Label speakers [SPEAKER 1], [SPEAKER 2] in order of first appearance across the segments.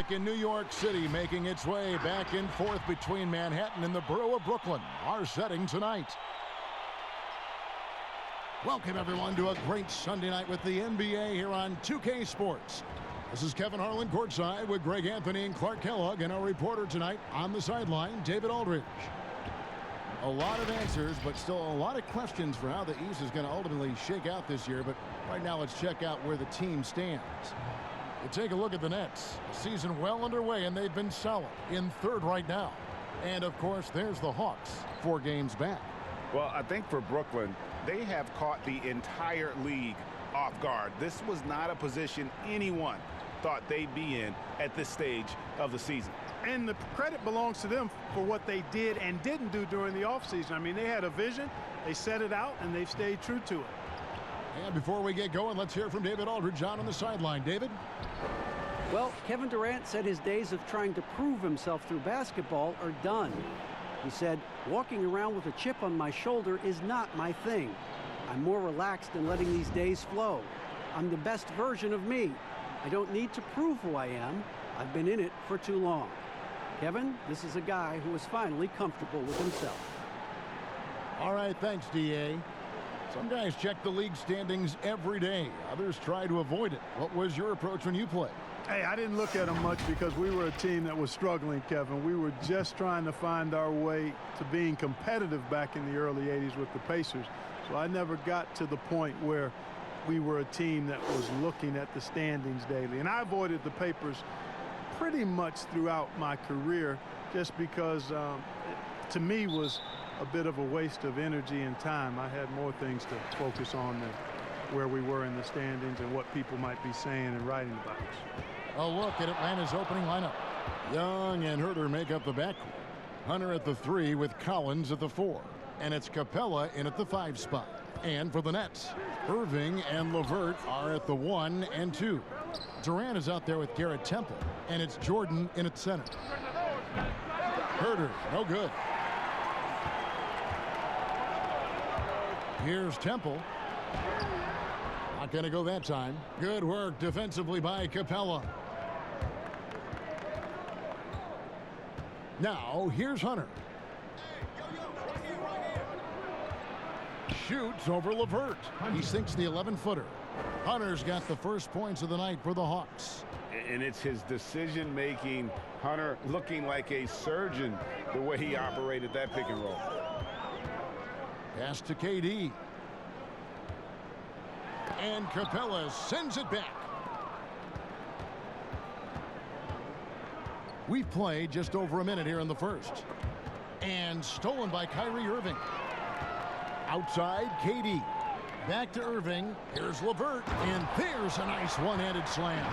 [SPEAKER 1] traffic in New York City making its way back and forth between Manhattan and the borough of Brooklyn. Our setting tonight. Welcome, everyone, to a great Sunday night with the NBA here on 2K Sports. This is Kevin Harlan courtside with Greg Anthony and Clark Kellogg, and our reporter tonight on the sideline, David Aldridge. A lot of answers, but still a lot of questions for how the East is going to ultimately shake out this year. But right now, let's check out where the team stands. You take a look at the Nets. The season well underway, and they've been solid in third right now. And, of course, there's the Hawks, 4 games back.
[SPEAKER 2] Well, I think for Brooklyn, they have caught the entire league off guard. This was not a position anyone thought they'd be in at this stage of the season.
[SPEAKER 3] And the credit belongs to them for what they did and didn't do during the offseason. I mean, they had a vision, they set it out, and they've stayed true to it.
[SPEAKER 1] And before we get going, let's hear from David Aldridge on the sideline. David?
[SPEAKER 4] Well, Kevin Durant said his days of trying to prove himself through basketball are done. He said, walking around with a chip on my shoulder is not my thing. I'm more relaxed in letting these days flow. I'm the best version of me. I don't need to prove who I am. I've been in it for too long. Kevin, this is a guy who is finally comfortable with himself.
[SPEAKER 1] All right, thanks, D.A. Some guys check the league standings every day. Others try to avoid it. What was your approach when you played?
[SPEAKER 3] Hey, I didn't look at them much because we were a team that was struggling, Kevin. We were just trying to find our way to being competitive back in the early 80s with the Pacers. So I never got to the point where we were a team that was looking at the standings daily. And I avoided the papers pretty much throughout my career just because to me was a bit of a waste of energy and time. I had more things to focus on than where we were in the standings and what people might be saying and writing about us.
[SPEAKER 1] A look at Atlanta's opening lineup. Young and Herter make up the backcourt. Hunter at the 3 with Collins at the 4. And it's Capella in at the 5 spot. And for the Nets, Irving and LeVert are at the 1 and 2. Durant is out there with Garrett Temple, and it's Jordan in at center. Herter, no good. Here's Temple. Not going to go that time. Good work defensively by Capella. Now, here's Hunter. Shoots over LeVert. He sinks the 11-footer. Hunter's got the first points of the night for the Hawks.
[SPEAKER 2] And it's his decision-making. Hunter looking like a surgeon the way he operated that pick and roll.
[SPEAKER 1] Pass to KD. And Capella sends it back. We've played just over a minute here in the first. And stolen by Kyrie Irving. Outside, KD. Back to Irving. Here's LeVert. And there's a nice one-handed slam.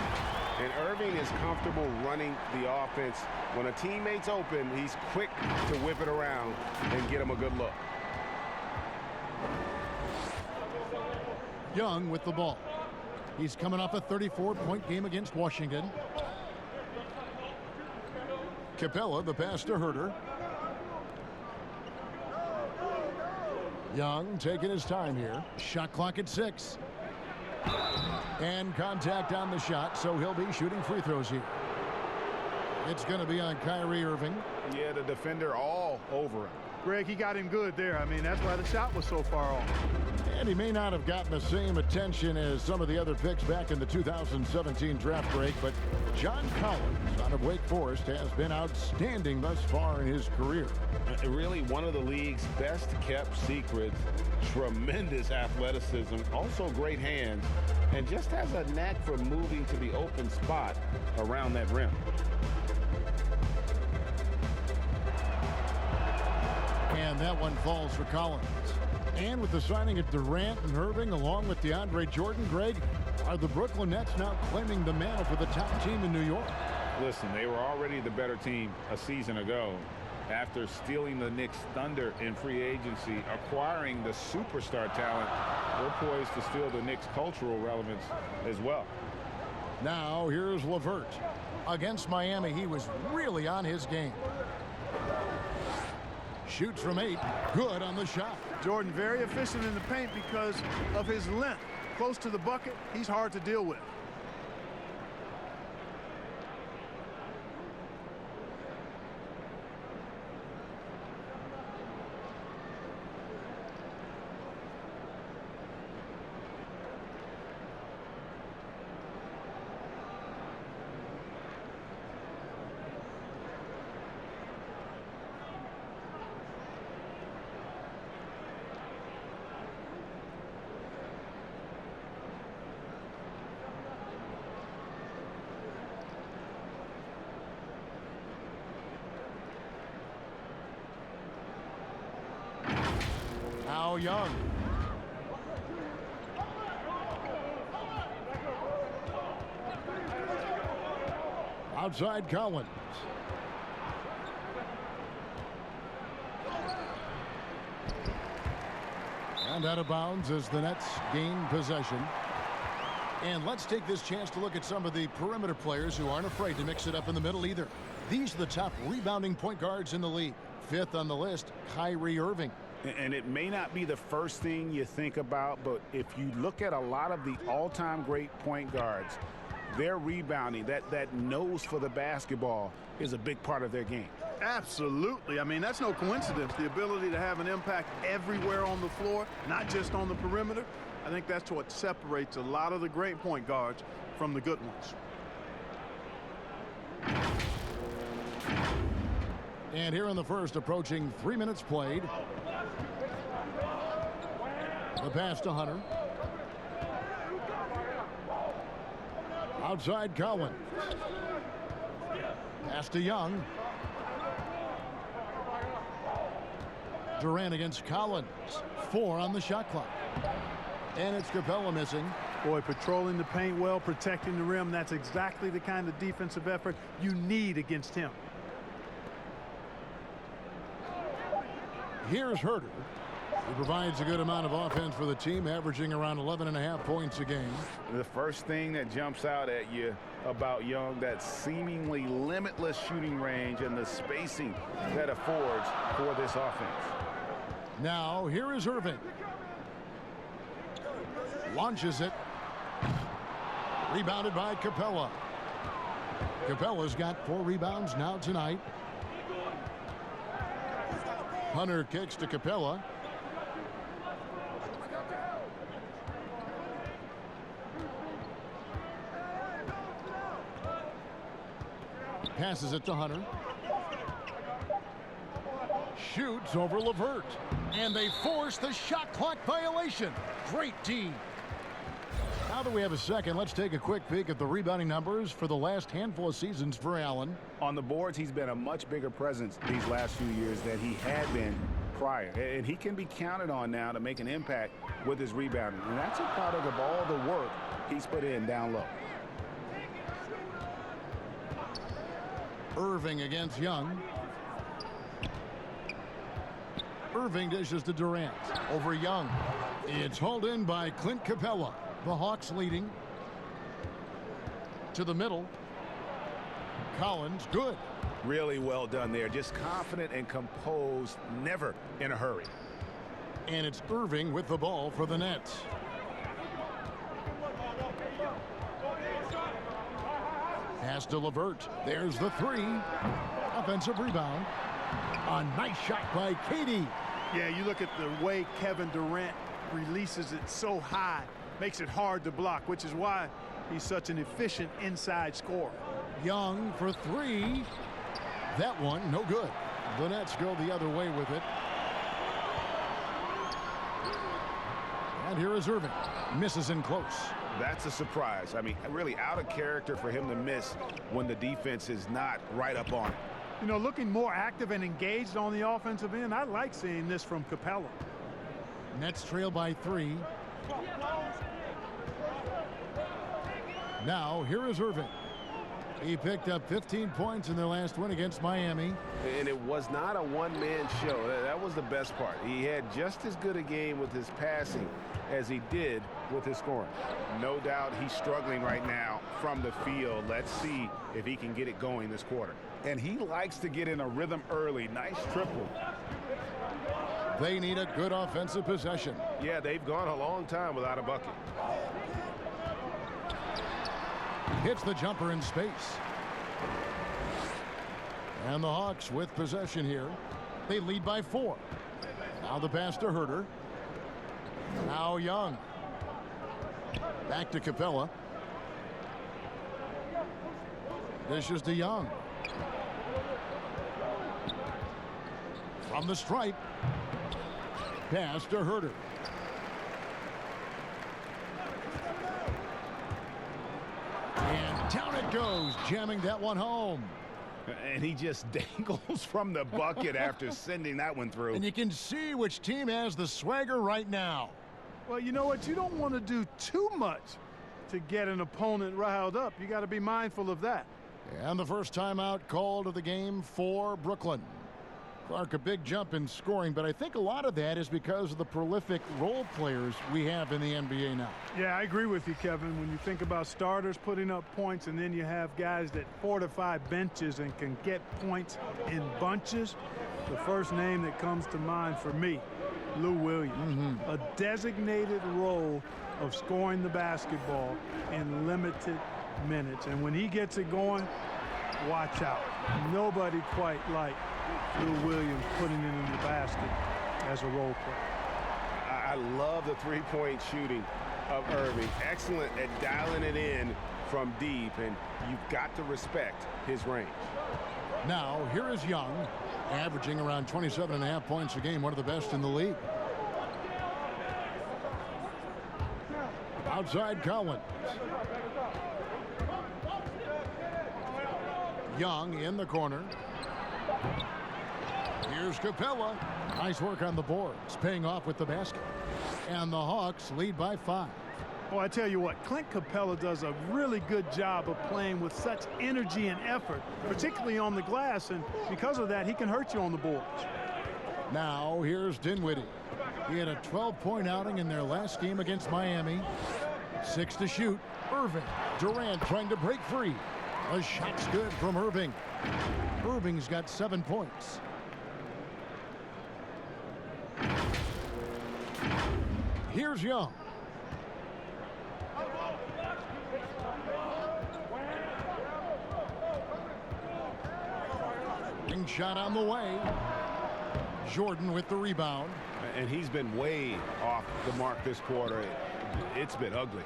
[SPEAKER 2] And Irving is comfortable running the offense. When a teammate's open, he's quick to whip it around and get him a good look.
[SPEAKER 1] Young with the ball. He's coming off a 34-point game against Washington. Capella, the pass to Herter. Young taking his time here. Shot clock at 6. And contact on the shot, so he'll be shooting free throws here. It's going to be on Kyrie Irving.
[SPEAKER 2] Yeah, the defender all over him.
[SPEAKER 3] Greg, he got him good there. I mean, that's why the shot was so far off.
[SPEAKER 1] And he may not have gotten the same attention as some of the other picks back in the 2017 draft break, but John Collins out of Wake Forest has been outstanding thus far in his career.
[SPEAKER 2] Really one of the league's best kept secrets. Tremendous athleticism, also great hands, and just has a knack for moving to the open spot around that rim.
[SPEAKER 1] And that one falls for Collins. And with the signing of Durant and Irving along with Deandre Jordan, Greg, are the Brooklyn Nets now claiming the mantle for the top team in New York?
[SPEAKER 2] Listen, they were already the better team a season ago. After stealing the Knicks' thunder in free agency, acquiring the superstar talent, they're poised to steal the Knicks' cultural relevance as well.
[SPEAKER 1] Now here's LeVert. Against Miami, he was really on his game. Shoots from 8. Good on the shot.
[SPEAKER 3] Jordan very efficient in the paint because of his length. Close to the bucket, he's hard to deal with.
[SPEAKER 1] Now Young. Outside Collins. And out of bounds as the Nets gain possession. And let's take this chance to look at some of the perimeter players who aren't afraid to mix it up in the middle either. These are the top rebounding point guards in the league. Fifth on the list, Kyrie Irving.
[SPEAKER 2] And it may not be the first thing you think about, but if you look at a lot of the all-time great point guards, their rebounding, that nose for the basketball is a big part of their game.
[SPEAKER 3] Absolutely. I mean, that's no coincidence. The ability to have an impact everywhere on the floor, not just on the perimeter. I think that's what separates a lot of the great point guards from the good ones.
[SPEAKER 1] And here in the first, approaching 3 minutes played. The pass to Hunter. Outside Collins. Pass to Young. Durant against Collins. 4 on the shot clock. And it's Capella missing.
[SPEAKER 3] Boy, patrolling the paint well, protecting the rim. That's exactly the kind of defensive effort you need against him.
[SPEAKER 1] Here's Herter. He provides a good amount of offense for the team, averaging around 11.5 points a game.
[SPEAKER 2] The first thing that jumps out at you about Young, that seemingly limitless shooting range and the spacing that affords for this offense.
[SPEAKER 1] Now, here is Irving. Launches it. Rebounded by Capella. Capella's got 4 rebounds now tonight. Hunter kicks to Capella. Passes it to Hunter. Shoots over LeVert. And they force the shot clock violation. Great D. Now that we have a second, let's take a quick peek at the rebounding numbers for the last handful of seasons for Allen.
[SPEAKER 2] On the boards, he's been a much bigger presence these last few years than he had been prior. And he can be counted on now to make an impact with his rebounding. And that's a product of all the work he's put in down low.
[SPEAKER 1] Irving against Young. Irving dishes to Durant. Over Young. It's hauled in by Clint Capella. The Hawks leading. To the middle. Collins, good.
[SPEAKER 2] Really well done there. Just confident and composed, never in a hurry.
[SPEAKER 1] And it's Irving with the ball for the Nets. Pass to LeVert. There's the 3. Offensive rebound. A nice shot by Katie.
[SPEAKER 3] Yeah, you look at the way Kevin Durant releases it so high. Makes it hard to block, which is why he's such an efficient inside scorer.
[SPEAKER 1] Young for 3. That one, no good. The Nets go the other way with it. And here is Irving. Misses in close.
[SPEAKER 2] That's a surprise. I mean, really out of character for him to miss when the defense is not right up on it.
[SPEAKER 3] You know, looking more active and engaged on the offensive end, I like seeing this from Capella.
[SPEAKER 1] Nets trail by 3. Now, here is Irving. He picked up 15 points in their last win against Miami.
[SPEAKER 5] And it was not a one-man show. That was the best part. He had just as good a game with his passing as he did with his scoring.
[SPEAKER 2] No doubt he's struggling right now from the field. Let's see if he can get it going this quarter. And he likes to get in a rhythm early. Nice triple.
[SPEAKER 1] They need a good offensive possession.
[SPEAKER 5] Yeah, they've gone a long time without a bucket.
[SPEAKER 1] Hits the jumper in space. And the Hawks with possession here. They lead by 4. Now the pass to Herter. Now Young. Back to Capella. Dishes to Young. From the stripe. Pass to Herter. And down it goes, jamming that one home.
[SPEAKER 5] And he just dangles from the bucket after sending that one through.
[SPEAKER 1] And you can see which team has the swagger right now.
[SPEAKER 3] Well, you know what? You don't want to do too much to get an opponent riled up. You got to be mindful of that.
[SPEAKER 1] And the first timeout called of the game for Brooklyn. Clark, a big jump in scoring, but I think a lot of that is because of the prolific role players we have in the NBA now.
[SPEAKER 3] Yeah, I agree with you, Kevin. When you think about starters putting up points and then you have guys that fortify benches and can get points in bunches, the first name that comes to mind for me, Lou Williams. A designated role of scoring the basketball in limited minutes. And when he gets it going, watch out. Nobody quite like Lou Williams putting it in the basket as a role player.
[SPEAKER 5] I love the three-point shooting of Irving. Excellent at dialing it in from deep, and you've got to respect his range.
[SPEAKER 1] Now, here is Young, averaging around 27.5 points a game, one of the best in the league. Outside Collins. Young in the corner. Here's Capella. Nice work on the boards, paying off with the basket. And the Hawks lead by 5.
[SPEAKER 3] Well, I tell you what, Clint Capella does a really good job of playing with such energy and effort, particularly on the glass, and because of that, he can hurt you on the boards.
[SPEAKER 1] Now, here's Dinwiddie. He had a 12-point outing in their last game against Miami. 6 to shoot. Irving. Durant trying to break free. A shot's good from Irving. Irving's got 7 points. Here's Young. Big shot on the way. Jordan with the rebound.
[SPEAKER 5] And he's been way off the mark this quarter. It's been ugly.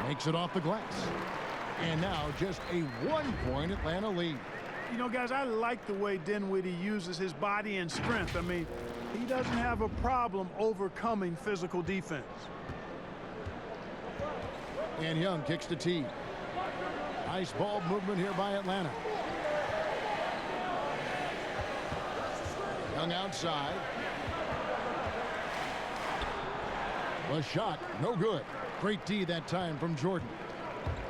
[SPEAKER 1] Makes it off the glass. And now just a 1-point Atlanta lead.
[SPEAKER 3] You know, guys, I like the way Dinwiddie uses his body and strength. I mean, he doesn't have a problem overcoming physical defense.
[SPEAKER 1] And Young kicks to T. Nice ball movement here by Atlanta. Young outside. A shot, no good. Great D that time from Jordan.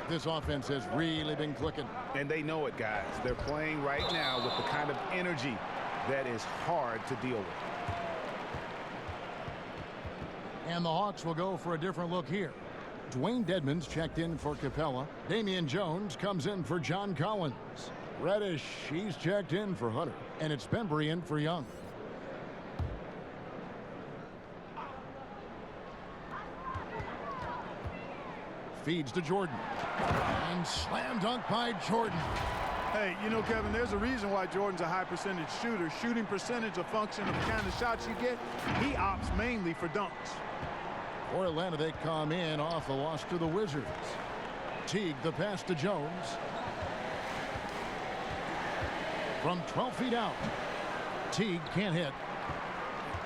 [SPEAKER 1] This offense has really been clicking.
[SPEAKER 5] And they know it, guys. They're playing right now with the kind of energy that is hard to deal with.
[SPEAKER 1] And the Hawks will go for a different look here. Dwayne Dedmon's checked in for Capella. Damian Jones comes in for John Collins. Reddish, he's checked in for Hunter. And it's Bembry in for Young. Feeds to Jordan. And slam dunk by Jordan.
[SPEAKER 3] Hey, you know, Kevin, there's a reason why Jordan's a high percentage shooter. Shooting percentage a function of the kind of shots you get. He opts mainly for dunks.
[SPEAKER 1] For Atlanta, they come in off the loss to the Wizards. Teague, the pass to Jones. From 12 feet out. Teague can't hit.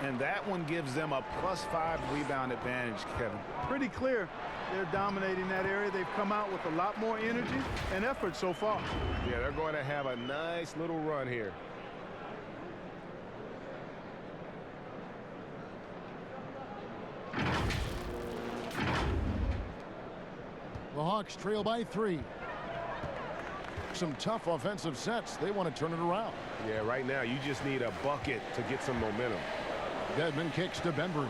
[SPEAKER 5] And that one gives them a +5 rebound advantage, Kevin.
[SPEAKER 3] Pretty clear. They're dominating that area. They've come out with a lot more energy and effort so far.
[SPEAKER 5] Yeah, they're going to have a nice little run here.
[SPEAKER 1] The Hawks trail by 3. Some tough offensive sets. They want to turn it around.
[SPEAKER 5] Yeah, right now you just need a bucket to get some momentum.
[SPEAKER 1] Dedmon kicks to Bembry.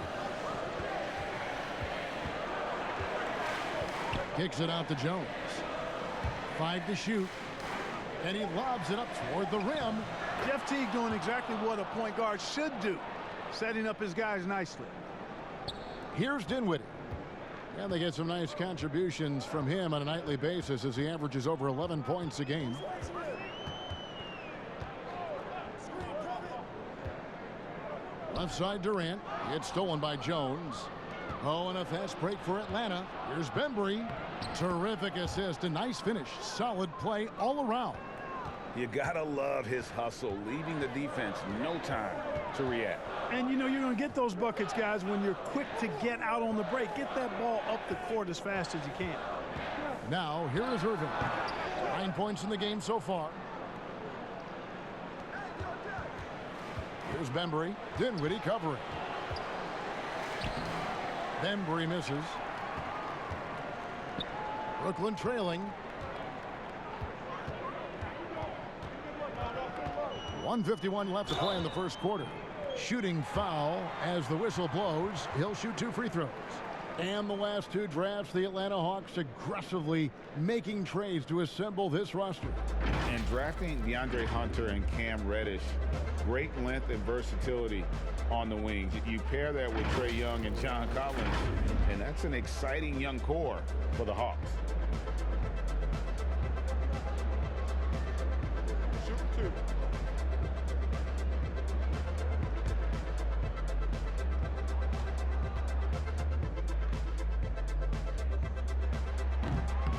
[SPEAKER 1] Kicks it out to Jones. 5 to shoot. And he lobs it up toward the rim.
[SPEAKER 3] Jeff Teague doing exactly what a point guard should do. Setting up his guys nicely.
[SPEAKER 1] Here's Dinwiddie. And they get some nice contributions from him on a nightly basis as he averages over 11 points a game. Left side Durant. It's stolen by Jones. Oh, and a fast break for Atlanta. Here's Bembry. Terrific assist. A nice finish. Solid play all around.
[SPEAKER 2] You gotta love his hustle, leaving the defense no time to react.
[SPEAKER 3] And you know you're going to get those buckets, guys, when you're quick to get out on the break. Get that ball up the court as fast as you can.
[SPEAKER 1] Now, here is Irving. 9 points in the game so far. Here's Bembry. Dinwiddie covering. Bembry misses. Brooklyn trailing. 1:51 left to play in the first quarter. Shooting foul as the whistle blows. He'll shoot 2 free throws. And the last 2 drafts, the Atlanta Hawks aggressively making trades to assemble this roster.
[SPEAKER 2] And drafting DeAndre Hunter and Cam Reddish, great length and versatility on the wings. You pair that with Trae Young and John Collins, and that's an exciting young core for the Hawks.
[SPEAKER 5] Super 2.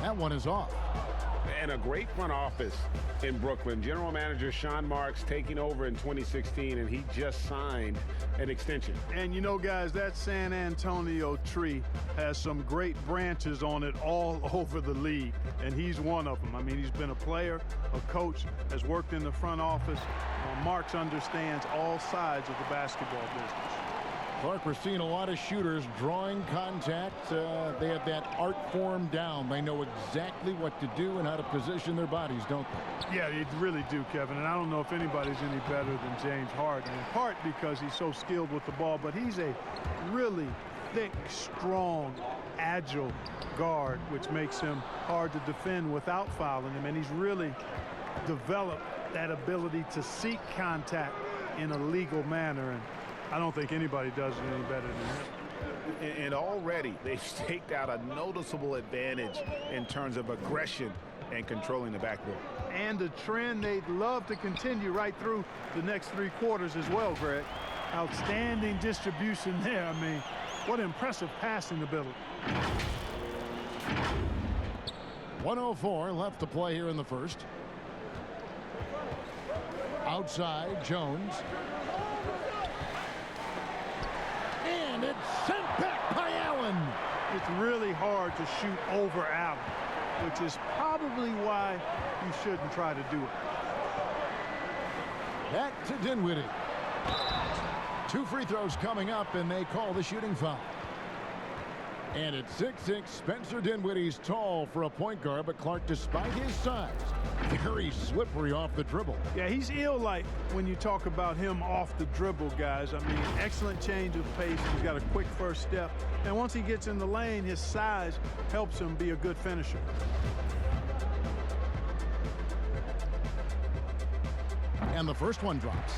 [SPEAKER 1] That one is off.
[SPEAKER 5] And a great front office in Brooklyn. General Manager Sean Marks taking over in 2016, and he just signed an extension.
[SPEAKER 3] And you know, guys, that San Antonio tree has some great branches on it all over the league, and he's one of them. I mean, he's been a player, a coach, has worked in the front office. Marks understands all sides of the basketball business.
[SPEAKER 1] Clark, we're seeing a lot of shooters drawing contact. They have that art form down. They know exactly what to do and how to position their bodies, don't they?
[SPEAKER 3] Yeah, they really do, Kevin. And I don't know if anybody's any better than James Harden, in part because he's so skilled with the ball, but he's a really thick, strong, agile guard, which makes him hard to defend without fouling him. And he's really developed that ability to seek contact in a legal manner. And I don't think anybody does it any better than him.
[SPEAKER 5] And already they've staked out a noticeable advantage in terms of aggression and controlling the backboard.
[SPEAKER 3] And a trend they'd love to continue right through the next 3 quarters as well, Greg. Outstanding distribution there. I mean, what impressive passing ability.
[SPEAKER 1] 1:04 left to play here in the first. Outside, Jones. And it's sent back by Allen.
[SPEAKER 3] It's really hard to shoot over Allen, which is probably why you shouldn't try to do it.
[SPEAKER 1] Back to Dinwiddie. 2 free throws coming up, and they call the shooting foul. And at 6'6", Spencer Dinwiddie's tall for a point guard, but Clark, despite his size, very slippery off the dribble.
[SPEAKER 3] Yeah, he's ill-like when you talk about him off the dribble, guys. I mean, excellent change of pace. He's got a quick first step. And once he gets in the lane, his size helps him be a good finisher.
[SPEAKER 1] And the first one drops.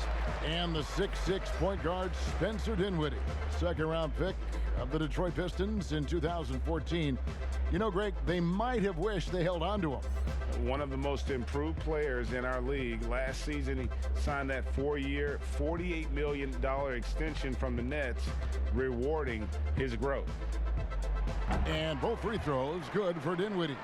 [SPEAKER 1] And the 6'6" point guard, Spencer Dinwiddie, second-round pick of the Detroit Pistons in 2014. You know, Greg, they might have wished they held on to him.
[SPEAKER 2] One of the most improved players in our league. Last season, he signed that 4-year, $48 million extension from the Nets, rewarding his growth.
[SPEAKER 1] And both free throws good for Dinwiddie.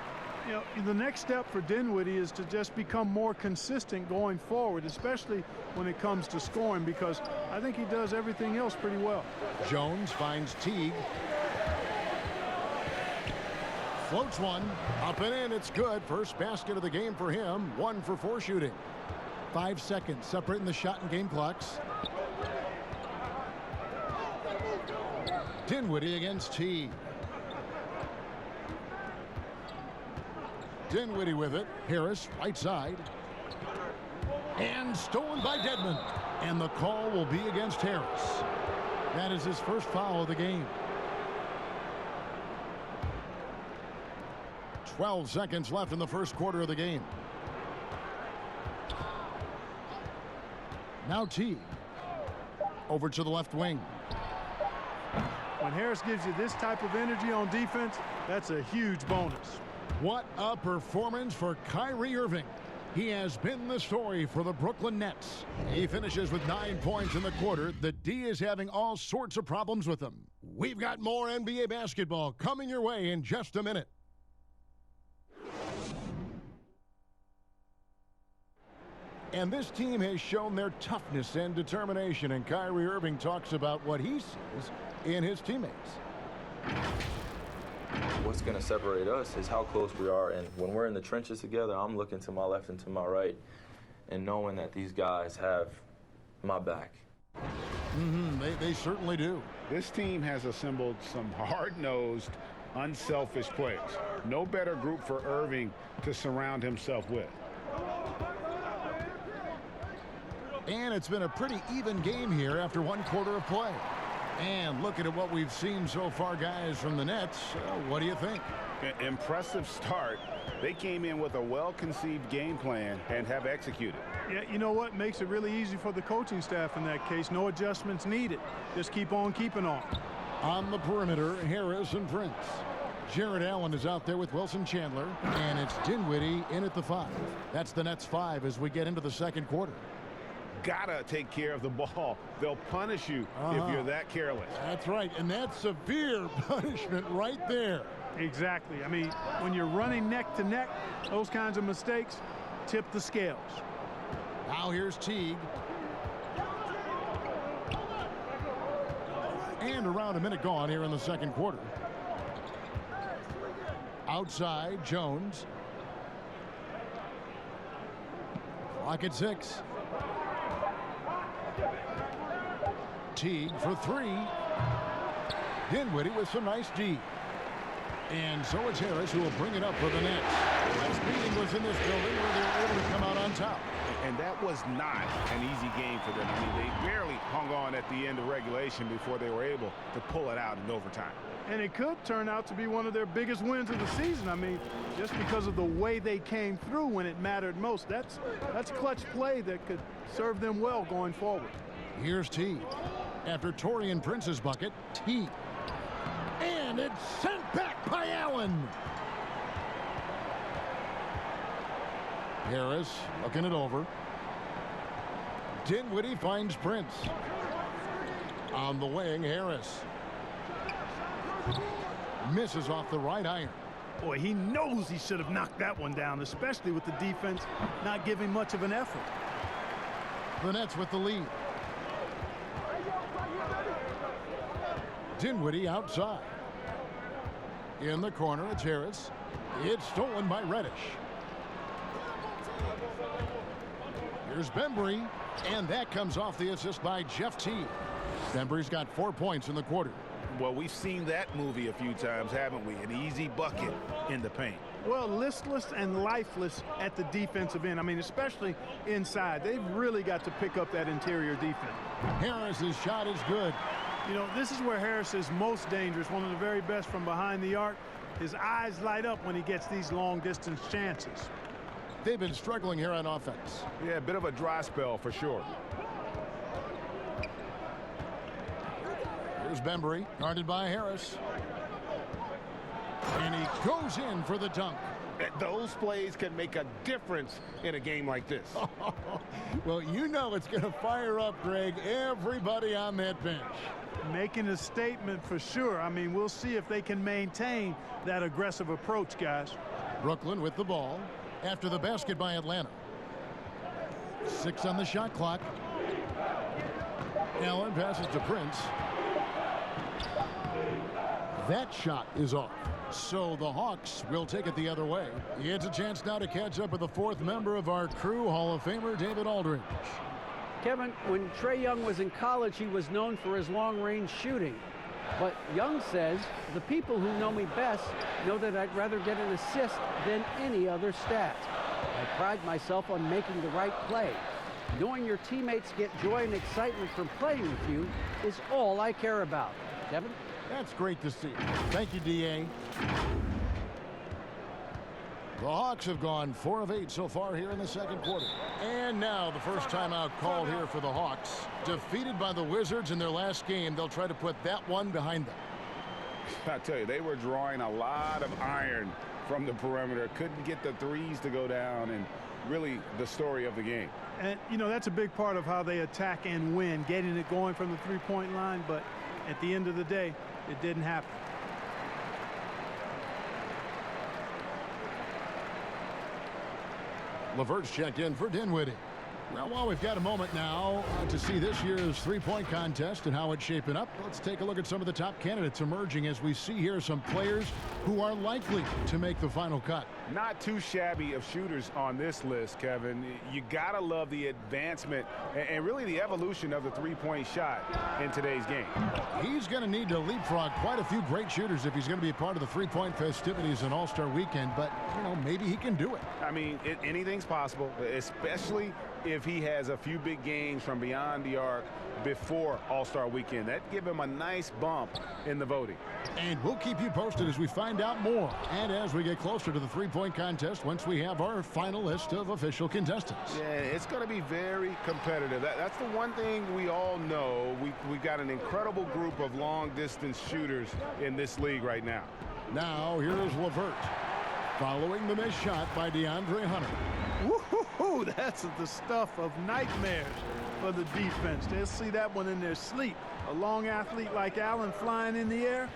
[SPEAKER 3] You know, the next step for Dinwiddie is to just become more consistent going forward, especially when it comes to scoring, because I think he does everything else pretty well.
[SPEAKER 1] Jones finds Teague. Floats one. Up and in. It's good. First basket of the game for him. 1 for 4 shooting. 5 seconds separating the shot and game clocks. Dinwiddie against Teague. Dinwiddie with it. Harris, right side. And stolen by Dedmon. And the call will be against Harris. That is his first foul of the game. 12 seconds left in the first quarter of the game. Now Teague. Over to the left wing.
[SPEAKER 3] When Harris gives you this type of energy on defense, that's a huge bonus.
[SPEAKER 1] What a performance for Kyrie Irving. He has been the story for the Brooklyn Nets. He finishes with 9 points in the quarter. The D is having all sorts of problems with him. We've got more NBA basketball coming your way in just a minute. And this team has shown their toughness and determination, and Kyrie Irving talks about what he sees in his teammates.
[SPEAKER 6] What's going to separate us is how close we are. And when we're in the trenches together, I'm looking to my left and to my right and knowing that these guys have my back.
[SPEAKER 1] They certainly do.
[SPEAKER 2] This team has assembled some hard-nosed, unselfish players. No better group for Irving to surround himself with.
[SPEAKER 1] And it's been a pretty even game here after one quarter of play. And looking at what we've seen so far, guys, from the Nets, what do you think?
[SPEAKER 2] Impressive start. They came in with a well-conceived game plan and have executed.
[SPEAKER 3] Yeah, you know what makes it really easy for the coaching staff in that case? No adjustments needed. Just keep on keeping on.
[SPEAKER 1] On the perimeter, Harris and Prince. Jared Allen is out there with Wilson Chandler, and it's Dinwiddie in at the 5. That's the Nets 5 as we get into the second quarter.
[SPEAKER 2] Gotta take care of the ball. They'll punish you if you're that careless.
[SPEAKER 1] That's right, and that's severe punishment right there.
[SPEAKER 3] Exactly. I mean, when you're running neck to neck, those kinds of mistakes tip the scales.
[SPEAKER 1] Now here's Teague. And around a minute gone here in the second quarter. Outside, Jones. Clock at 6. Teague for 3. Dinwiddie with some nice D. And so it's Harris who will bring it up for the Nets. Last meeting was in this building where they were able to come out on top.
[SPEAKER 2] And that was not an easy game for them. I mean, they barely hung on at the end of regulation before they were able to pull it out in overtime.
[SPEAKER 3] And it could turn out to be one of their biggest wins of the season. I mean, just because of the way they came through when it mattered most. That's clutch play that could serve them well going forward.
[SPEAKER 1] Here's T. After Taurean Prince's bucket, T. And it's sent back by Allen. Harris looking it over. Dinwiddie finds Prince. On the wing, Harris. Misses off the right iron.
[SPEAKER 3] Boy, he knows he should have knocked that one down, especially with the defense not giving much of an effort.
[SPEAKER 1] The Nets with the lead. Dinwiddie outside. In the corner, it's Harris. It's stolen by Reddish. Here's Bembry, and that comes off the assist by Jeff Teague. Bembry's got 4 points in the quarter.
[SPEAKER 2] Well, we've seen that movie a few times, haven't we? An easy bucket in the paint.
[SPEAKER 3] Well, listless and lifeless at the defensive end. I mean, especially inside. They've really got to pick up that interior defense.
[SPEAKER 1] Harris's shot is good.
[SPEAKER 3] You know, this is where Harris is most dangerous, one of the very best from behind the arc. His eyes light up when he gets these long-distance chances.
[SPEAKER 1] They've been struggling here on offense.
[SPEAKER 2] Yeah, a bit of a dry spell for sure.
[SPEAKER 1] Here's Bembry, guarded by Harris. And he goes in for the dunk.
[SPEAKER 2] Those plays can make a difference in a game like this.
[SPEAKER 1] Well, you know it's going to fire up, Greg, everybody on that bench.
[SPEAKER 3] Making a statement for sure. I mean, we'll see if they can maintain that aggressive approach, guys.
[SPEAKER 1] Brooklyn with the ball after the basket by Atlanta. 6 on the shot clock. Allen passes to Prince. That shot is off. So the Hawks will take it the other way. It's a chance now to catch up with the 4th member of our crew, Hall of Famer David Aldridge.
[SPEAKER 4] Kevin, when Trae Young was in college, he was known for his long-range shooting. But Young says, the people who know me best know that I'd rather get an assist than any other stat. I pride myself on making the right play. Knowing your teammates get joy and excitement from playing with you is all I care about. Kevin?
[SPEAKER 1] That's great to see. Thank you, D.A. The Hawks have gone 4 of 8 so far here in the second quarter. And now the first timeout called here for the Hawks. Defeated by the Wizards in their last game, they'll try to put that one behind them.
[SPEAKER 2] I tell you, they were drawing a lot of iron from the perimeter. Couldn't get the threes to go down, and really the story of the game.
[SPEAKER 3] And, you know, that's a big part of how they attack and win, getting it going from the three-point line. But at the end of the day, it didn't happen.
[SPEAKER 1] LeVert's checked in for Dinwiddie. Well, we've got a moment now to see this year's three-point contest and how it's shaping up. Let's take a look at some of the top candidates emerging as we see here some players who are likely to make the final cut.
[SPEAKER 5] Not too shabby of shooters on this list, Kevin. You gotta love the advancement and really the evolution of the three-point shot in today's game.
[SPEAKER 1] He's going to need to leapfrog quite a few great shooters if he's going to be a part of the three-point festivities in All-Star Weekend, but, you know, maybe he can do it.
[SPEAKER 5] I mean, anything's possible, especially if he has a few big games from beyond the arc before All-Star Weekend. That'd give him a nice bump in the voting.
[SPEAKER 1] And we'll keep you posted as we find out more and as we get closer to the three-point contest once we have our final list of official contestants.
[SPEAKER 5] Yeah, it's going to be very competitive. That's the one thing we all know. We've got an incredible group of long-distance shooters in this league right now.
[SPEAKER 1] Now, here's LeVert. Following the missed shot by DeAndre Hunter.
[SPEAKER 3] Woo-hoo-hoo, that's the stuff of nightmares for the defense. They'll see that one in their sleep. A long athlete like Allen flying in the air,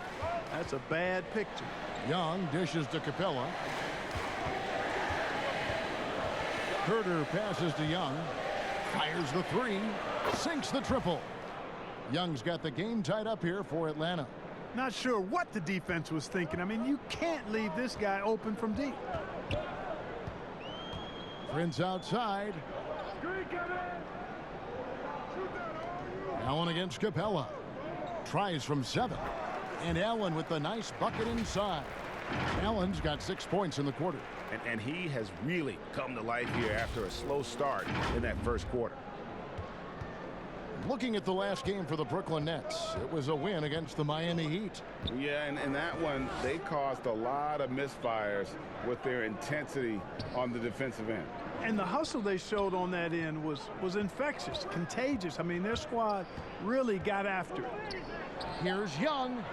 [SPEAKER 3] that's a bad picture.
[SPEAKER 1] Young dishes to Capella. Herter passes to Young. Fires the three. Sinks the triple. Young's got the game tied up here for Atlanta.
[SPEAKER 3] Not sure what the defense was thinking. I mean, you can't leave this guy open from deep.
[SPEAKER 1] Prince outside. Allen against Capella. Tries from 7. And Allen with the nice bucket inside. Allen's got 6 points in the quarter.
[SPEAKER 5] And he has really come to life here after a slow start in that first quarter.
[SPEAKER 1] Looking at the last game for the Brooklyn Nets, it was a win against the Miami Heat.
[SPEAKER 5] Yeah, and that one, they caused a lot of misfires with their intensity on the defensive end.
[SPEAKER 3] And the hustle they showed on that end was infectious, contagious. I mean, their squad really got after it.
[SPEAKER 1] Here's Young.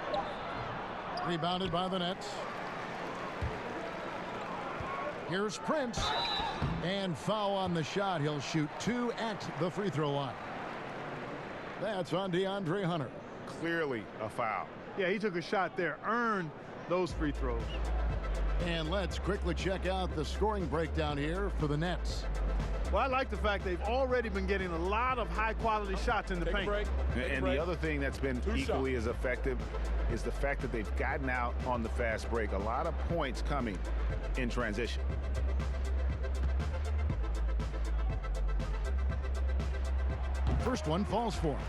[SPEAKER 1] Rebounded by the Nets. Here's Prince. And foul on the shot. He'll shoot 2 at the free throw line. That's on DeAndre Hunter.
[SPEAKER 5] Clearly a foul.
[SPEAKER 3] Yeah, he took a shot there, earned those free throws.
[SPEAKER 1] And let's quickly check out the scoring breakdown here for the Nets.
[SPEAKER 3] Well, I like the fact they've already been getting a lot of high-quality shots in the paint.
[SPEAKER 5] And the other thing that's been equally as effective is the fact that they've gotten out on the fast break. A lot of points coming in transition.
[SPEAKER 1] First one falls for him.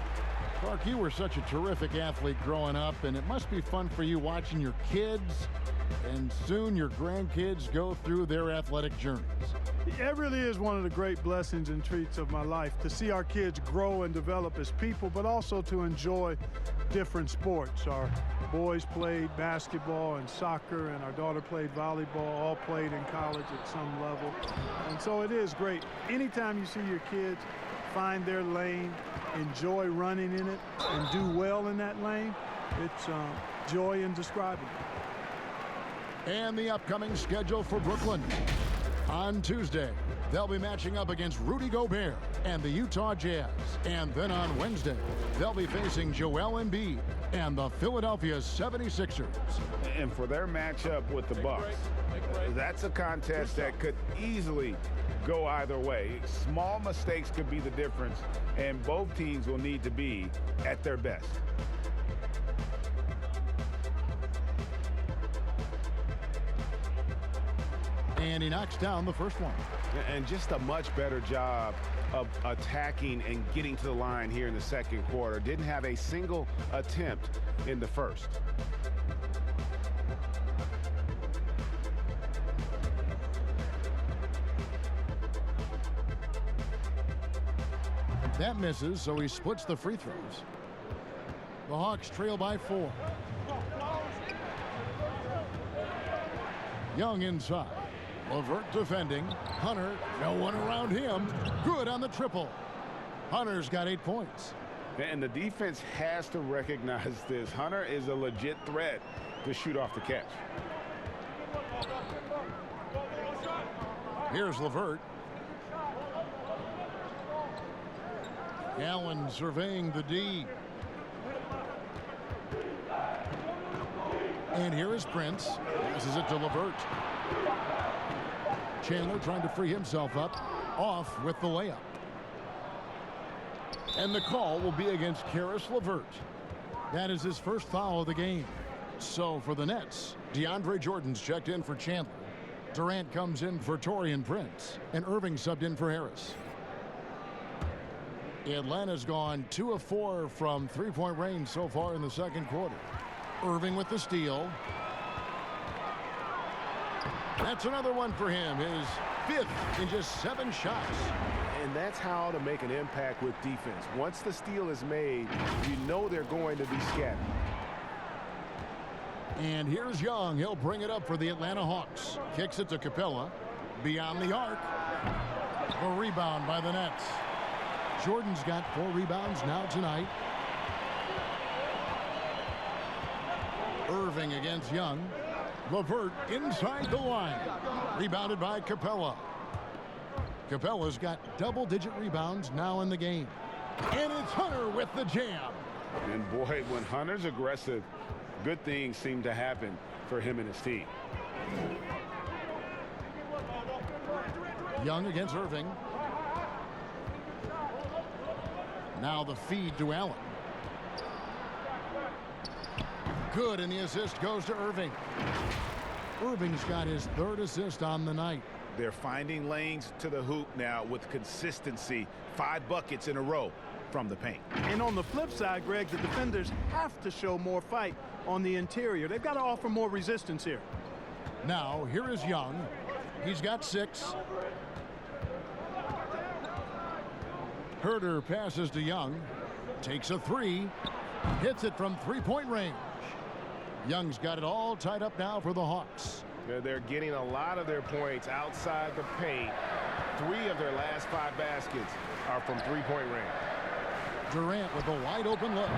[SPEAKER 1] Clark, you were such a terrific athlete growing up, and it must be fun for you watching your kids and soon your grandkids go through their athletic journeys.
[SPEAKER 3] It really is one of the great blessings and treats of my life to see our kids grow and develop as people, but also to enjoy different sports. Our boys played basketball and soccer, and our daughter played volleyball, all played in college at some level. And so it is great. Anytime you see your kids find their lane, enjoy running in it, and do well in that lane, it's joy in describing it.
[SPEAKER 1] And the upcoming schedule for Brooklyn. On Tuesday, they'll be matching up against Rudy Gobert and the Utah Jazz. And then on Wednesday, they'll be facing Joel Embiid and the Philadelphia 76ers.
[SPEAKER 5] And for their matchup with the Bucks, that's a contest that could easily go either way. Small mistakes could be the difference, and both teams will need to be at their best.
[SPEAKER 1] And he knocks down the first one.
[SPEAKER 5] And just a much better job of attacking and getting to the line here in the second quarter. Didn't have a single attempt in the first.
[SPEAKER 1] That misses, so he splits the free throws. The Hawks trail by 4. Young inside. LeVert defending. Hunter, no one around him. Good on the triple. Hunter's got 8 points.
[SPEAKER 5] And the defense has to recognize this. Hunter is a legit threat to shoot off the catch.
[SPEAKER 1] Here's LeVert. Allen surveying the D. And here is Prince. Passes it to LeVert. Chandler trying to free himself up. Off with the layup. And the call will be against Karis LeVert. That is his first foul of the game. So for the Nets, Deandre Jordan's checked in for Chandler. Durant comes in for Taurean Prince, and Irving subbed in for Harris. Atlanta's gone 2 of 4 from three-point range so far in the second quarter. Irving with the steal. That's another one for him, his 5th in just 7 shots.
[SPEAKER 7] And that's how to make an impact with defense. Once the steal is made, you know they're going to be scattered.
[SPEAKER 1] And here's Young. He'll bring it up for the Atlanta Hawks. Kicks it to Capella. Beyond the arc. A rebound by the Nets. Jordan's got 4 rebounds now tonight. Irving against Young. LeVert inside the line. Rebounded by Capella. Capella's got double-digit rebounds now in the game. And it's Hunter with the jam.
[SPEAKER 5] And boy, when Hunter's aggressive, good things seem to happen for him and his team.
[SPEAKER 1] Young against Irving. Now the feed to Allen. Good, and the assist goes to Irving. Irving's got his 3rd assist on the night.
[SPEAKER 5] They're finding lanes to the hoop now with consistency. 5 buckets in a row from the paint.
[SPEAKER 3] And on the flip side, Greg, the defenders have to show more fight on the interior. They've got to offer more resistance here.
[SPEAKER 1] Now, here is Young. He's got 6. Herter passes to Young. Takes a 3. Hits it from three-point range. Young's got it all tied up now for the Hawks.
[SPEAKER 7] They're getting a lot of their points outside the paint. 3 of their last 5 baskets are from three-point range.
[SPEAKER 1] Durant with a wide-open look.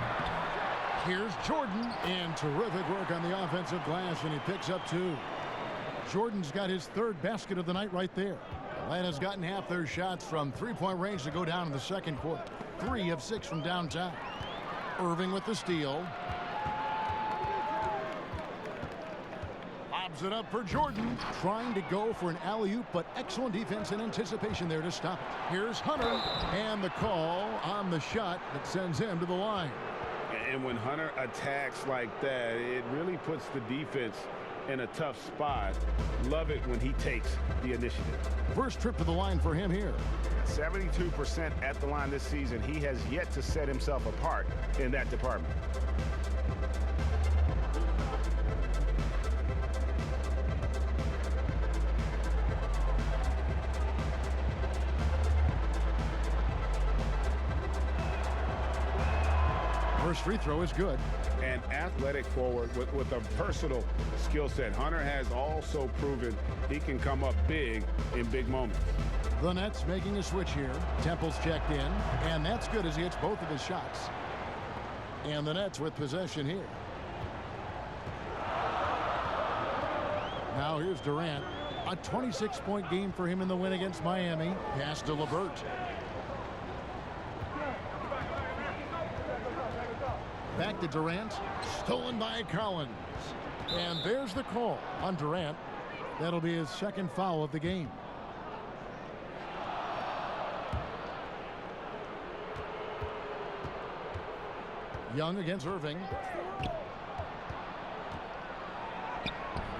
[SPEAKER 1] Here's Jordan, and terrific work on the offensive glass, and he picks up 2. Jordan's got his 3rd basket of the night right there. Atlanta's gotten half their shots from three-point range to go down in the second quarter. 3 of 6 from downtown. Irving with the steal. Lobs it up for Jordan. Trying to go for an alley-oop, but excellent defense and anticipation there to stop it. Here's Hunter, and the call on the shot that sends him to the line.
[SPEAKER 5] And when Hunter attacks like that, it really puts the defense in a tough spot. Love it when he takes the initiative.
[SPEAKER 1] First trip to the line for him here.
[SPEAKER 5] 72% at the line this season. He has yet to set himself apart in that department.
[SPEAKER 1] First free throw is good.
[SPEAKER 5] An athletic forward with a versatile skill set. Hunter has also proven he can come up big in big moments.
[SPEAKER 1] The Nets making a switch here. Temple's checked in, and that's good as he hits both of his shots. And the Nets with possession here. Now here's Durant. A 26-point game for him in the win against Miami. Pass to LeVert. Back to Durant. Stolen by Collins. And there's the call on Durant. That'll be his 2nd foul of the game. Young against Irving.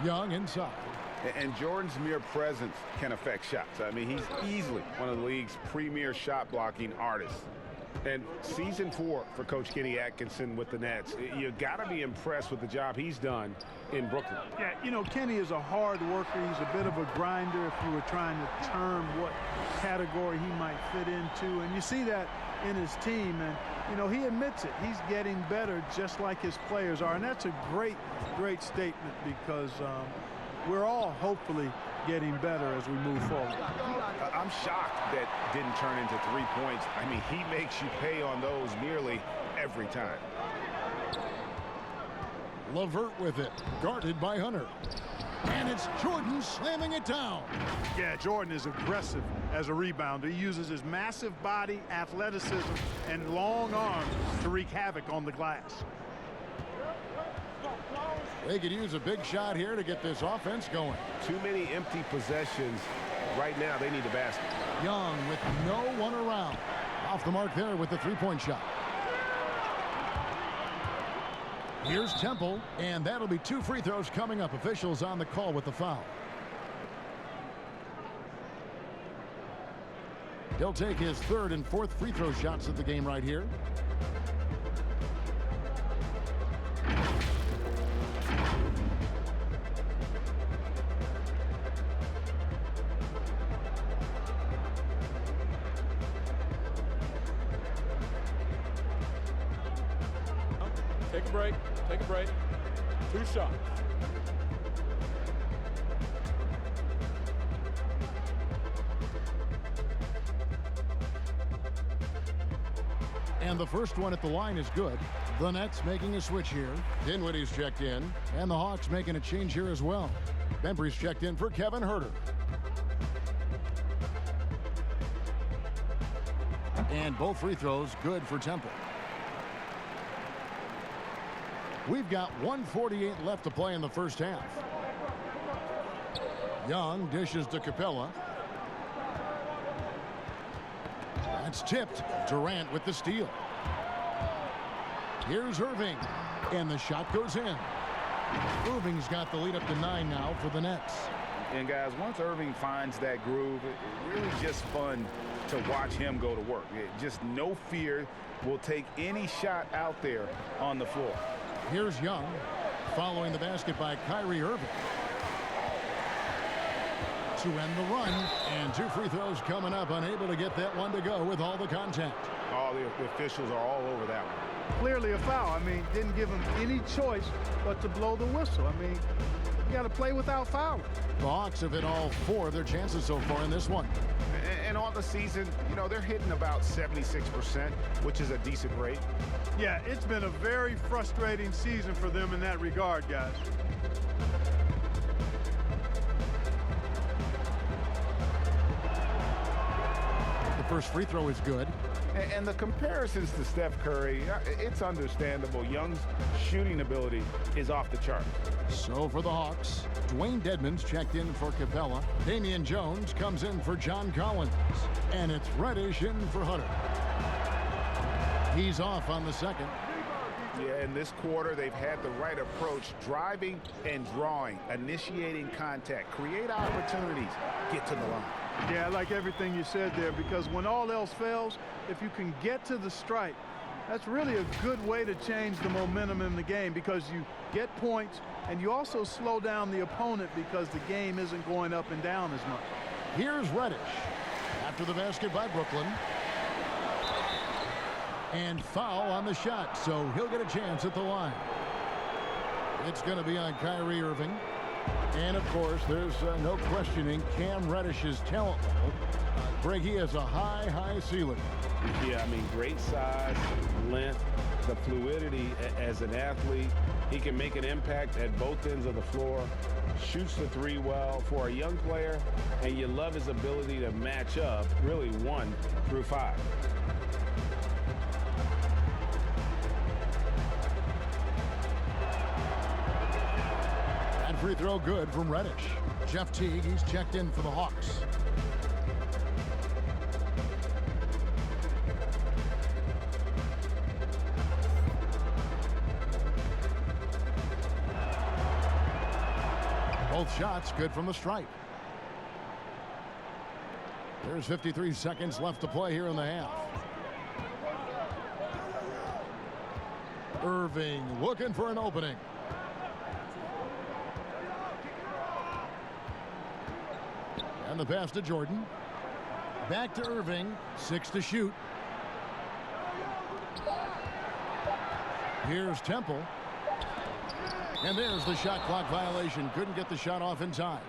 [SPEAKER 1] Young inside.
[SPEAKER 5] And Jordan's mere presence can affect shots. I mean, he's easily one of the league's premier shot blocking artists. And season 4 for Coach Kenny Atkinson with the Nets. You got to be impressed with the job he's done in Brooklyn.
[SPEAKER 3] Yeah, you know, Kenny is a hard worker. He's a bit of a grinder if you were trying to term what category he might fit into. And you see that in his team. And, you know, he admits it. He's getting better just like his players are. And that's a great, great statement because we're all hopefully getting better as we move forward.
[SPEAKER 5] I'm shocked that didn't turn into 3 points. I mean, he makes you pay on those nearly every time.
[SPEAKER 1] LeVert with it, guarded by Hunter. And it's Jordan slamming it down.
[SPEAKER 3] Yeah, Jordan is aggressive as a rebounder. He uses his massive body, athleticism, and long arms to wreak havoc on the glass.
[SPEAKER 1] They could use a big shot here to get this offense going.
[SPEAKER 5] Too many empty possessions. Right now, they need a basket.
[SPEAKER 1] Young with no one around. Off the mark there with the three-point shot. Here's Temple, and that'll be 2 free throws coming up. Officials on the call with the foul. He'll take his 3rd and 4th free throw shots of the game right here.
[SPEAKER 8] Take a break. Take a break. 2 shots.
[SPEAKER 1] And the first one at the line is good. The Nets making a switch here. Dinwiddie's checked in, and the Hawks making a change here as well. Bembry's checked in for Kevin Huerter. And both free throws good for Temple. We've got 1:48 left to play in the first half. Young dishes to Capella. That's tipped. Durant with the steal. Here's Irving, and the shot goes in. Irving's got the lead up to 9 now for the Nets.
[SPEAKER 5] And guys, once Irving finds that groove, it's really just fun to watch him go to work. Just no fear, will take any shot out there on the floor.
[SPEAKER 1] Here's Young, following the basket by Kyrie Irving. To end the run, and 2 free throws coming up, unable to get that one to go with all the contact.
[SPEAKER 5] All the officials are all over that one.
[SPEAKER 3] Clearly a foul. I mean, didn't give him any choice but to blow the whistle. I mean, you got to play without fouling.
[SPEAKER 1] The Hawks have hit all 4 of their chances so far in this one.
[SPEAKER 5] And on the season, you know, they're hitting about 76%, which is a decent rate.
[SPEAKER 3] Yeah, it's been a very frustrating season for them in that regard, guys.
[SPEAKER 1] The first free throw is good.
[SPEAKER 5] And the comparisons to Steph Curry, it's understandable. Young's shooting ability is off the chart.
[SPEAKER 1] So for the Hawks, Dwayne Dedmon's checked in for Capella. Damian Jones comes in for John Collins. And it's Reddish in for Huerter. He's off on the second.
[SPEAKER 5] Yeah, in this quarter, they've had the right approach, driving and drawing, initiating contact, create opportunities, get to the line.
[SPEAKER 3] Yeah, I like everything you said there, because when all else fails, if you can get to the stripe, that's really a good way to change the momentum in the game, because you get points and you also slow down the opponent because the game isn't going up and down as much.
[SPEAKER 1] Here's Reddish after the basket by Brooklyn. And foul on the shot, so he'll get a chance at the line. It's going to be on Kyrie Irving. And, of course, there's no questioning Cam Reddish's talent level. Greg, he has a high ceiling.
[SPEAKER 7] Yeah, I mean, great size, length, the fluidity as an athlete. He can make an impact at both ends of the floor, shoots the 3 well for a young player, and you love his ability to match up, really 1 through 5.
[SPEAKER 1] Free throw good from Reddish. Jeff Teague, he's checked in for the Hawks. Both shots good from the stripe. There's 53 seconds left to play here in the half. Irving looking for an opening. And the pass to Jordan. Back to Irving. 6 to shoot. Here's Temple. And there's the shot clock violation. Couldn't get the shot off in time.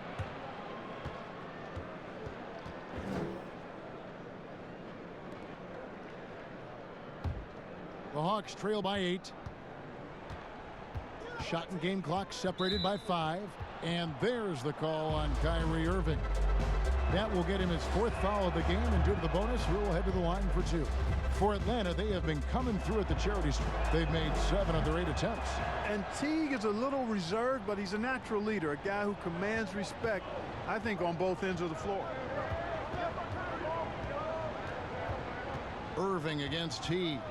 [SPEAKER 1] The Hawks trail by 8. Shot and game clock separated by 5. And there's the call on Kyrie Irving. That will get him his 4th foul of the game, and due to the bonus, he will head to the line for 2. For Atlanta, they have been coming through at the charity stripe. They've made 7 of their 8 attempts.
[SPEAKER 3] And Teague is a little reserved, but he's a natural leader, a guy who commands respect, I think, on both ends of the floor.
[SPEAKER 1] Irving against Teague.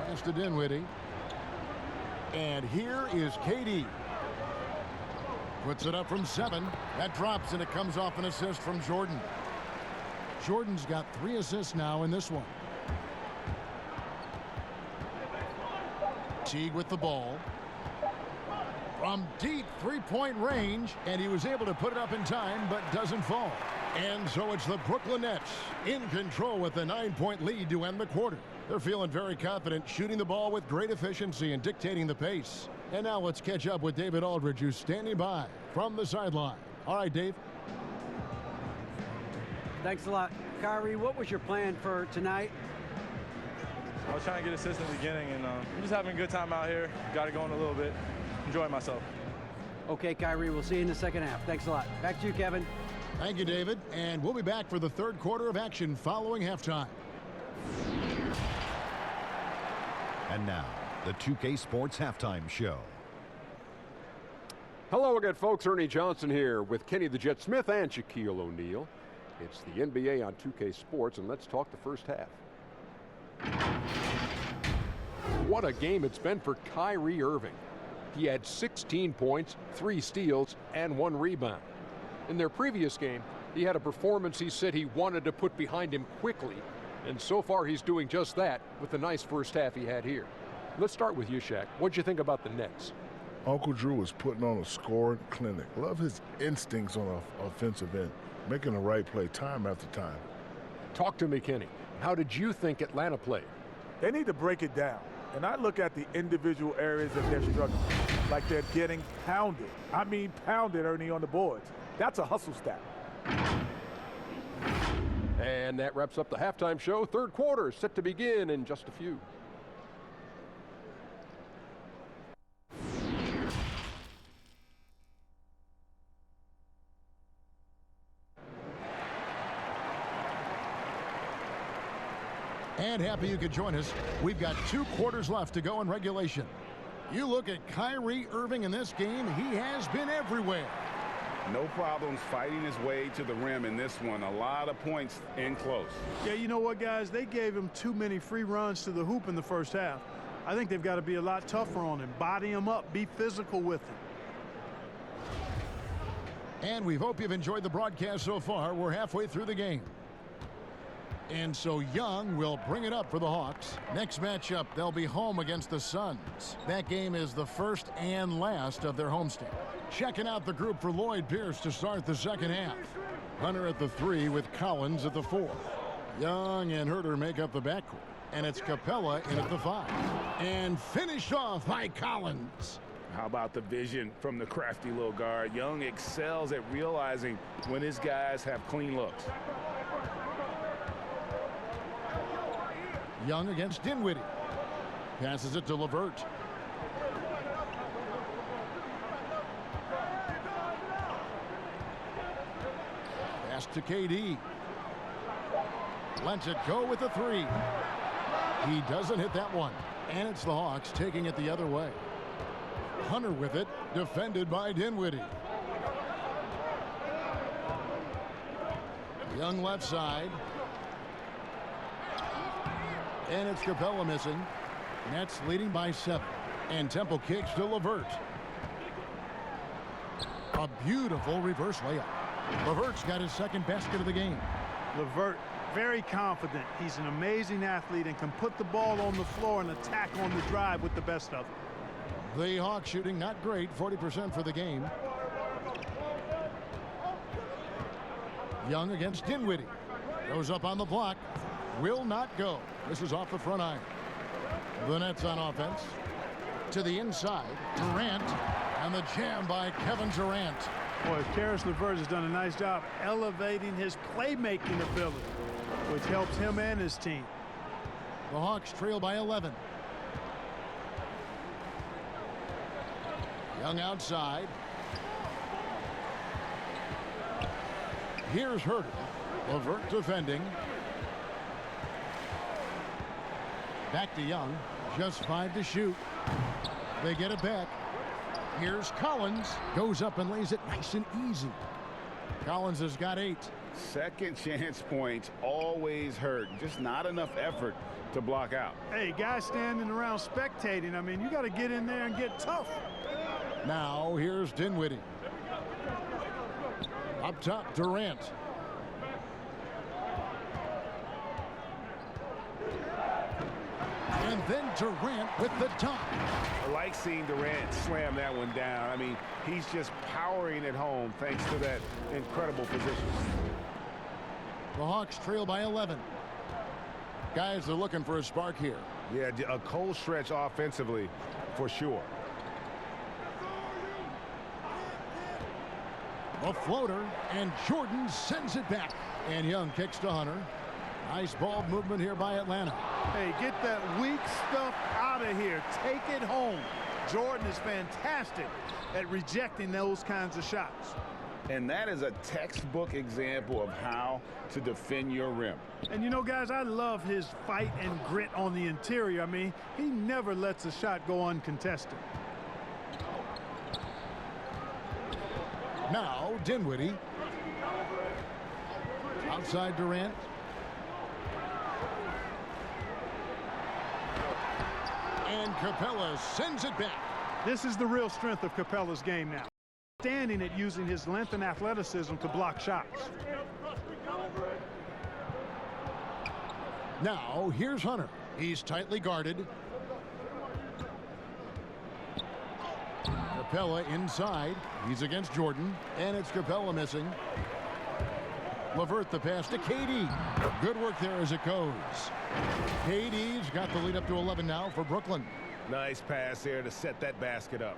[SPEAKER 1] Pass to Dinwiddie. And here is KD. Puts it up from 7. That drops, and it comes off an assist from Jordan. Jordan's got 3 assists now in this one. Teague with the ball. From deep three-point range, and he was able to put it up in time, but doesn't fall. And so it's the Brooklyn Nets in control with a 9-point lead to end the quarter. They're feeling very confident, shooting the ball with great efficiency and dictating the pace. And now let's catch up with David Aldridge, who's standing by from the sideline. All right, Dave.
[SPEAKER 4] Thanks a lot. Kyrie, what was your plan for tonight?
[SPEAKER 9] I was trying to get assists in the beginning, and I'm just having a good time out here. Got it going a little bit. Enjoying myself.
[SPEAKER 4] Okay, Kyrie, we'll see you in the second half. Thanks a lot. Back to you, Kevin.
[SPEAKER 1] Thank you, David. And we'll be back for the third quarter of action following halftime.
[SPEAKER 10] And now, the 2K Sports Halftime Show.
[SPEAKER 11] Hello again, folks. Ernie Johnson here with Kenny the Jet Smith and Shaquille O'Neal. It's the NBA on 2K Sports, and let's talk the first half. What a game it's been for Kyrie Irving. He had 16 points, 3 steals, and 1 rebound. In their previous game, he had a performance he said he wanted to put behind him quickly, and so far he's doing just that with the nice first half he had here. Let's start with you, Shaq. What'd you think about the Nets?
[SPEAKER 12] Uncle Drew is putting on a scoring clinic. Love his instincts on the offensive end, making the right play time after time.
[SPEAKER 11] Talk to me, Kenny. How did you think Atlanta played?
[SPEAKER 13] They need to break it down. And I look at the individual areas that they're struggling, like they're getting pounded. I mean pounded, Ernie, on the boards. That's a hustle stat.
[SPEAKER 11] And that wraps up the halftime show. Third quarter is set to begin in just a few.
[SPEAKER 1] And happy you could join us. We've got 2 quarters left to go in regulation. You look at Kyrie Irving in this game, he has been everywhere.
[SPEAKER 2] No problems fighting his way to the rim in this one. A lot of points in close.
[SPEAKER 3] Yeah, you know what, guys? They gave him too many free runs to the hoop in the first half. I think they've got to be a lot tougher on him. Body him up. Be physical with him.
[SPEAKER 1] And we hope you've enjoyed the broadcast so far. We're halfway through the game. And so Young will bring it up for the Hawks. Next matchup, they'll be home against the Suns. That game is the first and last of their homestand. Checking out the group for Lloyd Pierce to start the second half. Hunter at the 3 with Collins at the 4. Young and Herter make up the backcourt. And it's Capella in at the 5. And finished off by Collins.
[SPEAKER 2] How about the vision from the crafty little guard? Young excels at realizing when his guys have clean looks.
[SPEAKER 1] Young against Dinwiddie. Passes it to LeVert. Pass to KD. Lets it go with the 3. He doesn't hit that one. And it's the Hawks taking it the other way. Hunter with it, defended by Dinwiddie. Young left side. And it's Capella missing. Nets leading by 7. And Temple kicks to LeVert. A beautiful reverse layup. LeVert's got his second basket of the game.
[SPEAKER 3] LeVert, very confident. He's an amazing athlete and can put the ball on the floor and attack on the drive with the best of them.
[SPEAKER 1] The Hawks shooting not great, 40% for the game. Young against Dinwiddie. Goes up on the block. Will not go. This is off the front iron. The Nets on offense. To the inside. Durant. And the jam by Kevin Durant.
[SPEAKER 3] Boy, Karis LeVert has done a nice job elevating his playmaking ability, which helps him and his team.
[SPEAKER 1] The Hawks trail by 11. Young outside. Here's Herter. LeVert defending. Back to Young. Just 5 to shoot. They get it back. Here's Collins. Goes up and lays it nice and easy. Collins has got 8.
[SPEAKER 5] Second chance points always hurt. Just not enough effort to block out.
[SPEAKER 3] Hey, guys standing around spectating. I mean, you got to get in there and get tough.
[SPEAKER 1] Now here's Dinwiddie. Up top, Durant. And then Durant with the dunk.
[SPEAKER 5] I like seeing Durant slam that one down. I mean, he's just powering it home thanks to that incredible position.
[SPEAKER 1] The Hawks trail by 11. Guys are looking for a spark here.
[SPEAKER 5] Yeah, a cold stretch offensively for sure.
[SPEAKER 1] A floater, and Jordan sends it back. And Young kicks to Hunter. Nice ball movement here by Atlanta.
[SPEAKER 3] Hey, get that weak stuff out of here. Take it home. Jordan is fantastic at rejecting those kinds of shots.
[SPEAKER 5] And that is a textbook example of how to defend your rim.
[SPEAKER 3] And you know, guys, I love his fight and grit on the interior. I mean, he never lets a shot go uncontested.
[SPEAKER 1] Now Dinwiddie. Outside Durant. And Capella sends it back.
[SPEAKER 3] This is the real strength of Capella's game now. Standing at using his length and athleticism to block shots.
[SPEAKER 1] Now here's Hunter. He's tightly guarded. Capella inside. He's against Jordan. And it's Capella missing. LeVert the pass to KD. Good work there as it goes. KD's got the lead up to 11 now for Brooklyn.
[SPEAKER 5] Nice pass here to set that basket up.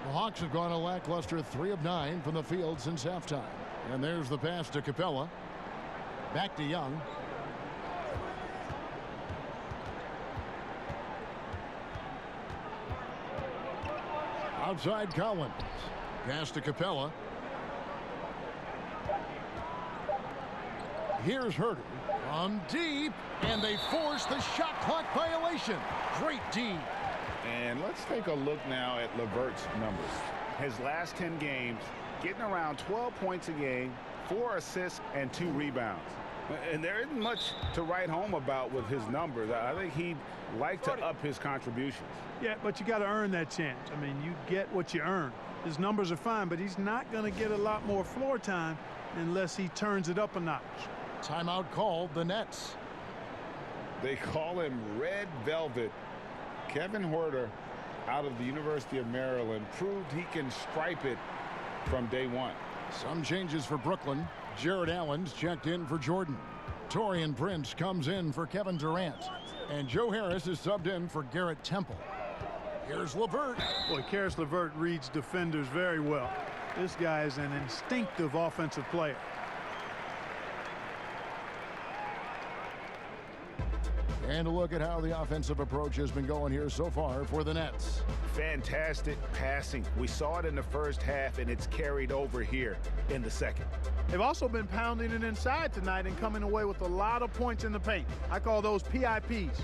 [SPEAKER 1] The Hawks have gone a lackluster 3 of 9 from the field since halftime. And there's the pass to Capella. Back to Young. Outside Collins. Pass to Capella. Here's Herter from deep, and they force the shot clock violation. Great D.
[SPEAKER 5] And let's take a look now at LeVert's numbers. His last 10 games, getting around 12 points a game, 4 assists, and 2 rebounds. And there isn't much to write home about with his numbers. I think he'd like to up his contributions.
[SPEAKER 3] Yeah, but you got to earn that chance. I mean, you get what you earn. His numbers are fine, but he's not going to get a lot more floor time unless he turns it up a notch.
[SPEAKER 1] Timeout called the Nets.
[SPEAKER 5] They call him Red Velvet. Kevin Huerter, out of the University of Maryland, proved he can stripe it from day one.
[SPEAKER 1] Some changes for Brooklyn. Jared Allen's checked in for Jordan. Taurean Prince comes in for Kevin Durant. And Joe Harris is subbed in for Garrett Temple. Here's LeVert.
[SPEAKER 3] Boy, Karis LeVert reads defenders very well. This guy is an instinctive offensive player.
[SPEAKER 1] And a look at how the offensive approach has been going here so far for the Nets.
[SPEAKER 5] Fantastic passing. We saw it in the first half, and it's carried over here in the second.
[SPEAKER 3] They've also been pounding it inside tonight and coming away with a lot of points in the paint. I call those PIPs.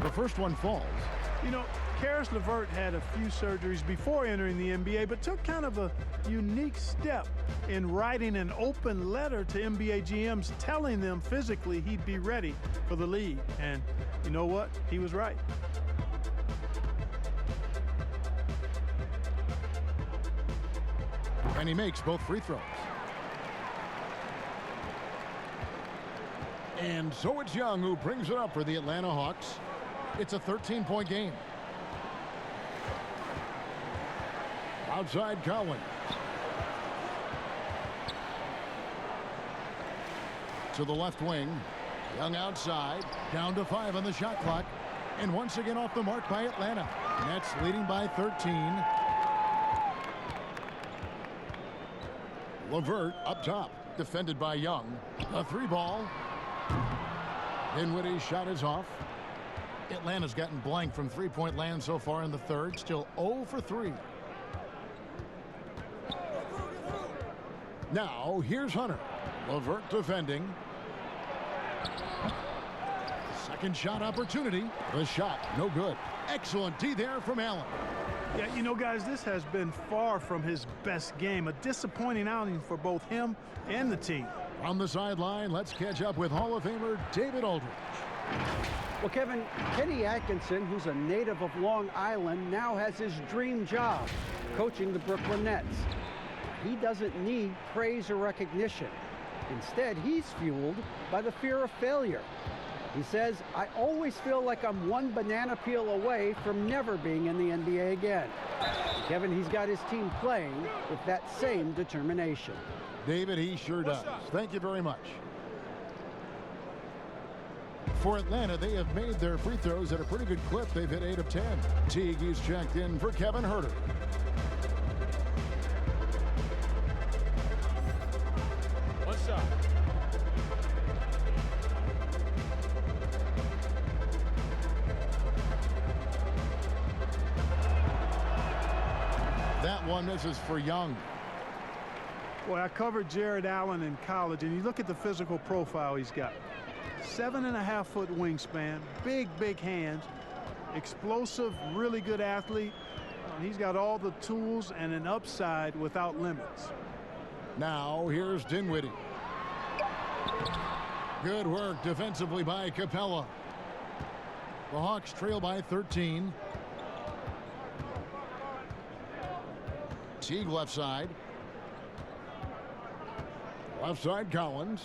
[SPEAKER 1] The first one falls.
[SPEAKER 3] You know, Karis LeVert had a few surgeries before entering the NBA, but took kind of a unique step in writing an open letter to NBA GMs telling them physically he'd be ready for the league. And you know what? He was right.
[SPEAKER 1] And he makes both free throws. And so it's Young who brings it up for the Atlanta Hawks. It's a 13-point game. Outside Collins. To the left wing. Young outside. Down to 5 on the shot clock. And once again off the mark by Atlanta. Nets leading by 13. LeVert up top. Defended by Young. A 3-ball. Dinwiddie's shot is off. Atlanta's gotten blank from three-point land so far in the third. Still 0 for 3. Now, here's Hunter. LeVert defending. Second shot opportunity. The shot, no good. Excellent D there from Allen.
[SPEAKER 3] Yeah, you know, guys, this has been far from his best game. A disappointing outing for both him and the team.
[SPEAKER 1] On the sideline, let's catch up with Hall of Famer David Aldridge.
[SPEAKER 4] Well, Kevin, Kenny Atkinson, who's a native of Long Island, now has his dream job, coaching the Brooklyn Nets. He doesn't need praise or recognition. Instead, he's fueled by the fear of failure. He says, I always feel like I'm one banana peel away from never being in the NBA again. Kevin, he's got his team playing with that same determination.
[SPEAKER 1] David, he sure does. Thank you very much. For Atlanta, they have made their free throws at a pretty good clip. They've hit 8 of 10. Teague, he's checked in for Kevin Herter.
[SPEAKER 8] One shot.
[SPEAKER 1] That one misses for Young.
[SPEAKER 3] Boy, I covered Jared Allen in college, and you look at the physical profile he's got. 7.5-foot wingspan, big hands, explosive, really good athlete. He's got all the tools and an upside without limits.
[SPEAKER 1] Now here's Dinwiddie. Good work defensively by Capella. The Hawks trail by 13. Teague left side. Left side Collins.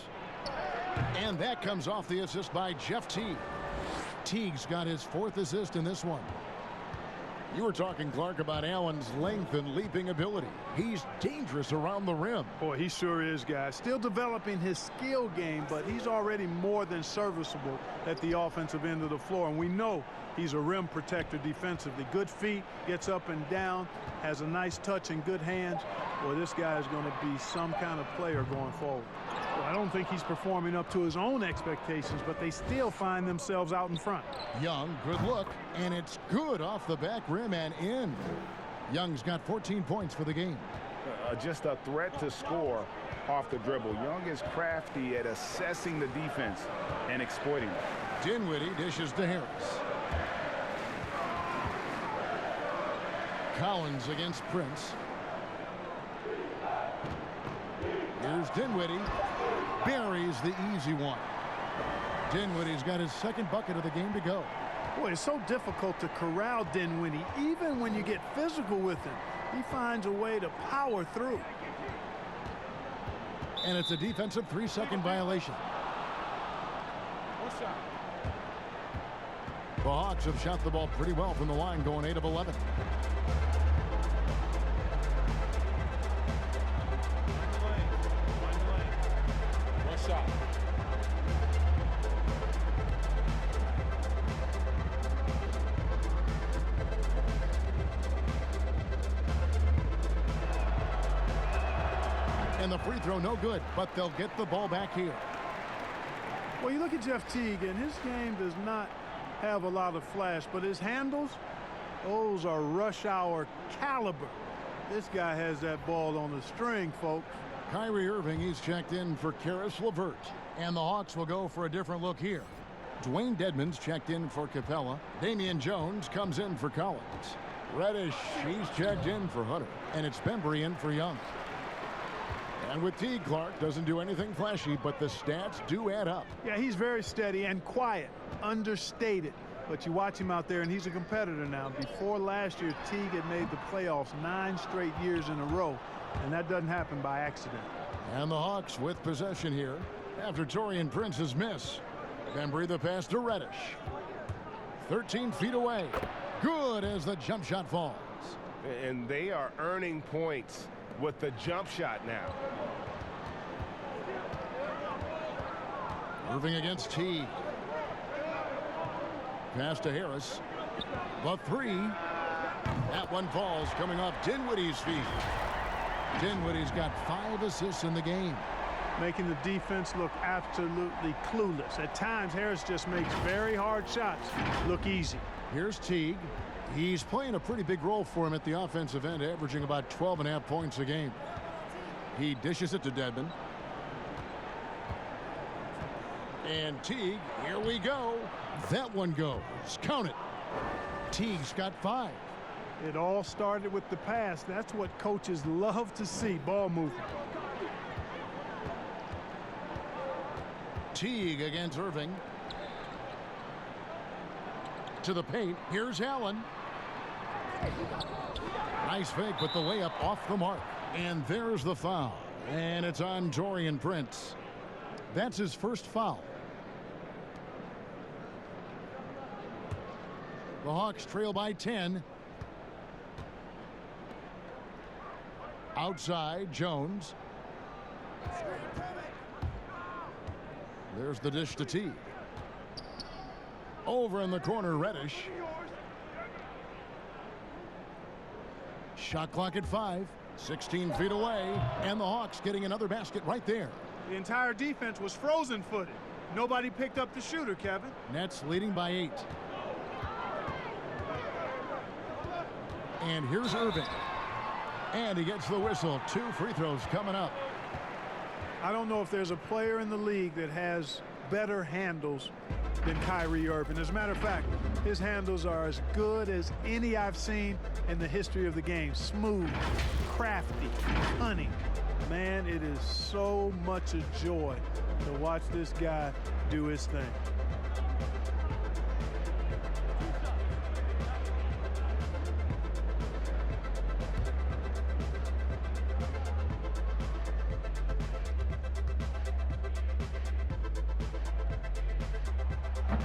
[SPEAKER 1] And that comes off the assist by Jeff Teague. Teague's got his 4th assist in this one. You were talking, Clark, about Allen's length and leaping ability. He's dangerous around the rim.
[SPEAKER 3] Boy, he sure is, guys. Still developing his skill game, but he's already more than serviceable at the offensive end of the floor. And we know he's a rim protector defensively. Good feet, gets up and down, has a nice touch and good hands. Boy, this guy is going to be some kind of player going forward. Well, I don't think he's performing up to his own expectations, but they still find themselves out in front.
[SPEAKER 1] Young, good look, and it's good off the back rim and in. Young's got 14 points for the game.
[SPEAKER 5] Just a threat to score off the dribble. Young is crafty at assessing the defense and exploiting it.
[SPEAKER 1] Dinwiddie dishes to Harris. Collins against Prince. Here's Dinwiddie. Buries the easy one. Dinwiddie's got his 2nd bucket of the game to go.
[SPEAKER 3] Boy, it's so difficult to corral Dinwiddie. Even when you get physical with him, he finds a way to power through.
[SPEAKER 1] And it's a defensive 3-second violation.
[SPEAKER 8] One shot.
[SPEAKER 1] The Hawks have shot the ball pretty well from the line, going 8 of 11.
[SPEAKER 8] One shot.
[SPEAKER 1] And the free throw no good, but they'll get the ball back here.
[SPEAKER 3] Well, you look at Jeff Teague, and his game does not have a lot of flash, but his handles, those are rush hour caliber. This guy has that ball on the string, folks.
[SPEAKER 1] Kyrie Irving, he's checked in for Karis LeVert. And the Hawks will go for a different look here. Dwayne Dedmon's checked in for Capella. Damian Jones comes in for Collins. Reddish, he's checked in for Hunter. And it's Bembry in for Young. And with Teague, Clark doesn't do anything flashy, but the stats do add up.
[SPEAKER 3] Yeah, he's very steady and quiet, understated. But you watch him out there, and he's a competitor now. Before last year, Teague had made the playoffs 9 straight years in a row, and that doesn't happen by accident.
[SPEAKER 1] And the Hawks with possession here after Taurean Prince's miss. Bembry the pass to Reddish. 13 feet away. Good as the jump shot falls.
[SPEAKER 7] And they are earning points with the jump shot now.
[SPEAKER 1] Irving against Teague. Pass to Harris. The 3. That one falls, coming off Dinwiddie's feet. Dinwiddie's got 5 assists in the game.
[SPEAKER 3] Making the defense look absolutely clueless. At times, Harris just makes very hard shots look easy.
[SPEAKER 1] Here's Teague. He's playing a pretty big role for him at the offensive end, averaging about 12.5 points a game. He dishes it to Dedmon. And Teague, here we go. That one goes. Count it. Teague's got 5.
[SPEAKER 3] It all started with the pass. That's what coaches love to see, ball movement.
[SPEAKER 1] Teague against Irving. To the paint. Here's Allen. Nice fake, but the layup off the mark. And there's the foul. And it's on Taurean Prince. That's his first foul. The Hawks trail by 10. Outside, Jones. There's the dish to Teague. Over in the corner, Reddish. Shot clock at 5. 16 feet away. And the Hawks getting another basket right there.
[SPEAKER 3] The entire defense was frozen-footed. Nobody picked up the shooter, Kevin.
[SPEAKER 1] Nets leading by 8. And here's Irving. And he gets the whistle. 2 free throws coming up.
[SPEAKER 3] I don't know if there's a player in the league that has better handles than Kyrie Irving. As a matter of fact, his handles are as good as any I've seen in the history of the game. Smooth, crafty, cunning. Man, it is so much a joy to watch this guy do his thing.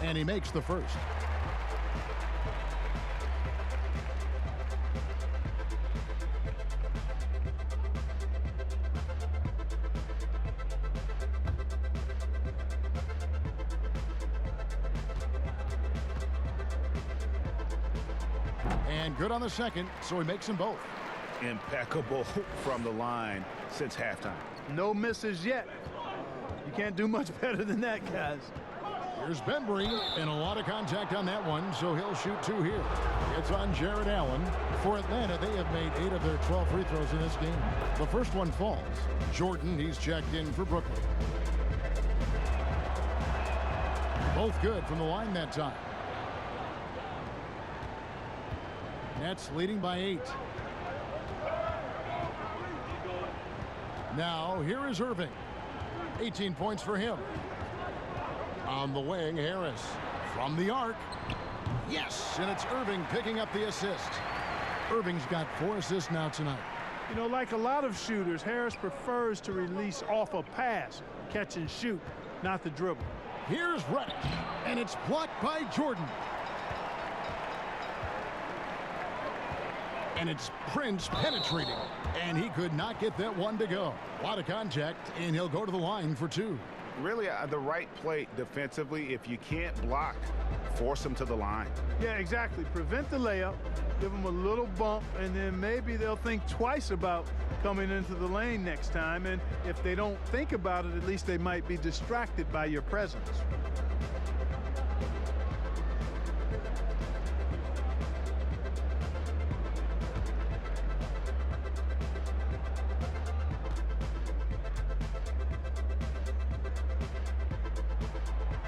[SPEAKER 1] And he makes the first. And good on the second, so he makes them both.
[SPEAKER 5] Impeccable from the line since halftime.
[SPEAKER 3] No misses yet. You can't do much better than that, guys.
[SPEAKER 1] Here's Bembry, and a lot of contact on that one, so he'll shoot 2 here. It's on Jared Allen. For Atlanta, they have made 8 of their 12 free throws in this game. The first one falls. Jordan, he's checked in for Brooklyn. Both good from the line that time. Nets leading by 8. Now, here is Irving. 18 points for him. On the wing, Harris from the arc. Yes, and it's Irving picking up the assist. Irving's got 4 assists now tonight.
[SPEAKER 3] You know, like a lot of shooters, Harris prefers to release off a pass, catch and shoot, not the dribble.
[SPEAKER 1] Here's Reddish, and it's blocked by Jordan. And it's Prince penetrating, and he could not get that one to go. A lot of contact, and he'll go to the line for 2.
[SPEAKER 5] Really the right play defensively. If you can't block, force them to the line.
[SPEAKER 3] Yeah, exactly. Prevent the layup, give them a little bump, and then maybe they'll think twice about coming into the lane next time. And if they don't think about it, at least they might be distracted by your presence.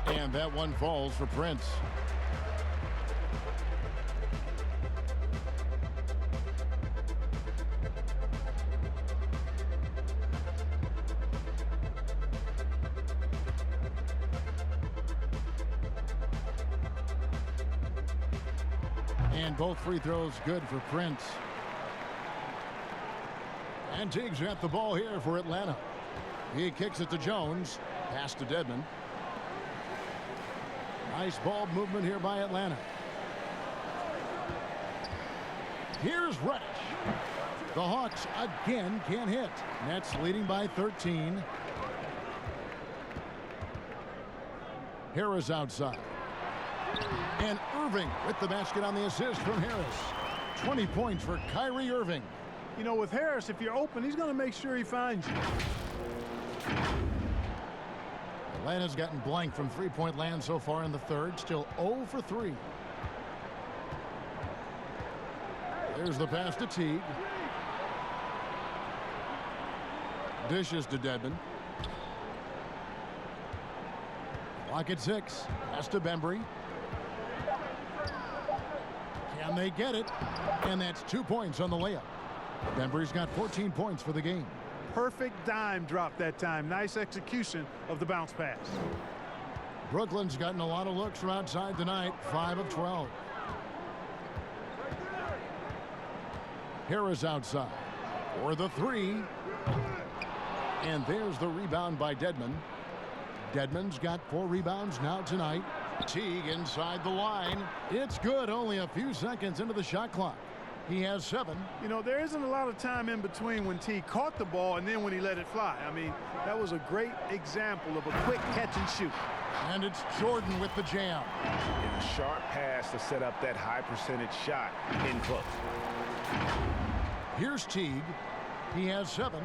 [SPEAKER 1] And that one falls for Prince. And both free throws good for Prince. And Teague's got the ball here for Atlanta. He kicks it to Jones. Pass to Dedmon. Nice ball movement here by Atlanta. Here's Reddish. The Hawks again can't hit. Nets leading by 13. Harris outside. And Irving with the basket on the assist from Harris. 20 points for Kyrie Irving.
[SPEAKER 3] You know, with Harris, if you're open, he's going to make sure he finds you.
[SPEAKER 1] Atlanta's gotten blank from three-point land so far in the third. Still 0 for 3. There's the pass to Teague. Dishes to Dedmon. Clock at 6. Pass to Bembry. And they get it. And that's 2 points on the layup. Denver's got 14 points for the game.
[SPEAKER 3] Perfect dime drop that time. Nice execution of the bounce pass.
[SPEAKER 1] Brooklyn's gotten a lot of looks from outside tonight. 5 of 12. Harris outside for the three. And there's the rebound by Dedmon. Dedmon's got 4 rebounds now tonight. Teague inside the line. It's good. Only a few seconds into the shot clock. He has 7.
[SPEAKER 3] You know, there isn't a lot of time in between when Teague caught the ball and then when he let it fly. I mean, that was a great example of a quick catch and shoot.
[SPEAKER 1] And it's Jordan with the jam.
[SPEAKER 5] And a sharp pass to set up that high percentage shot in close.
[SPEAKER 1] Here's Teague. He has 7.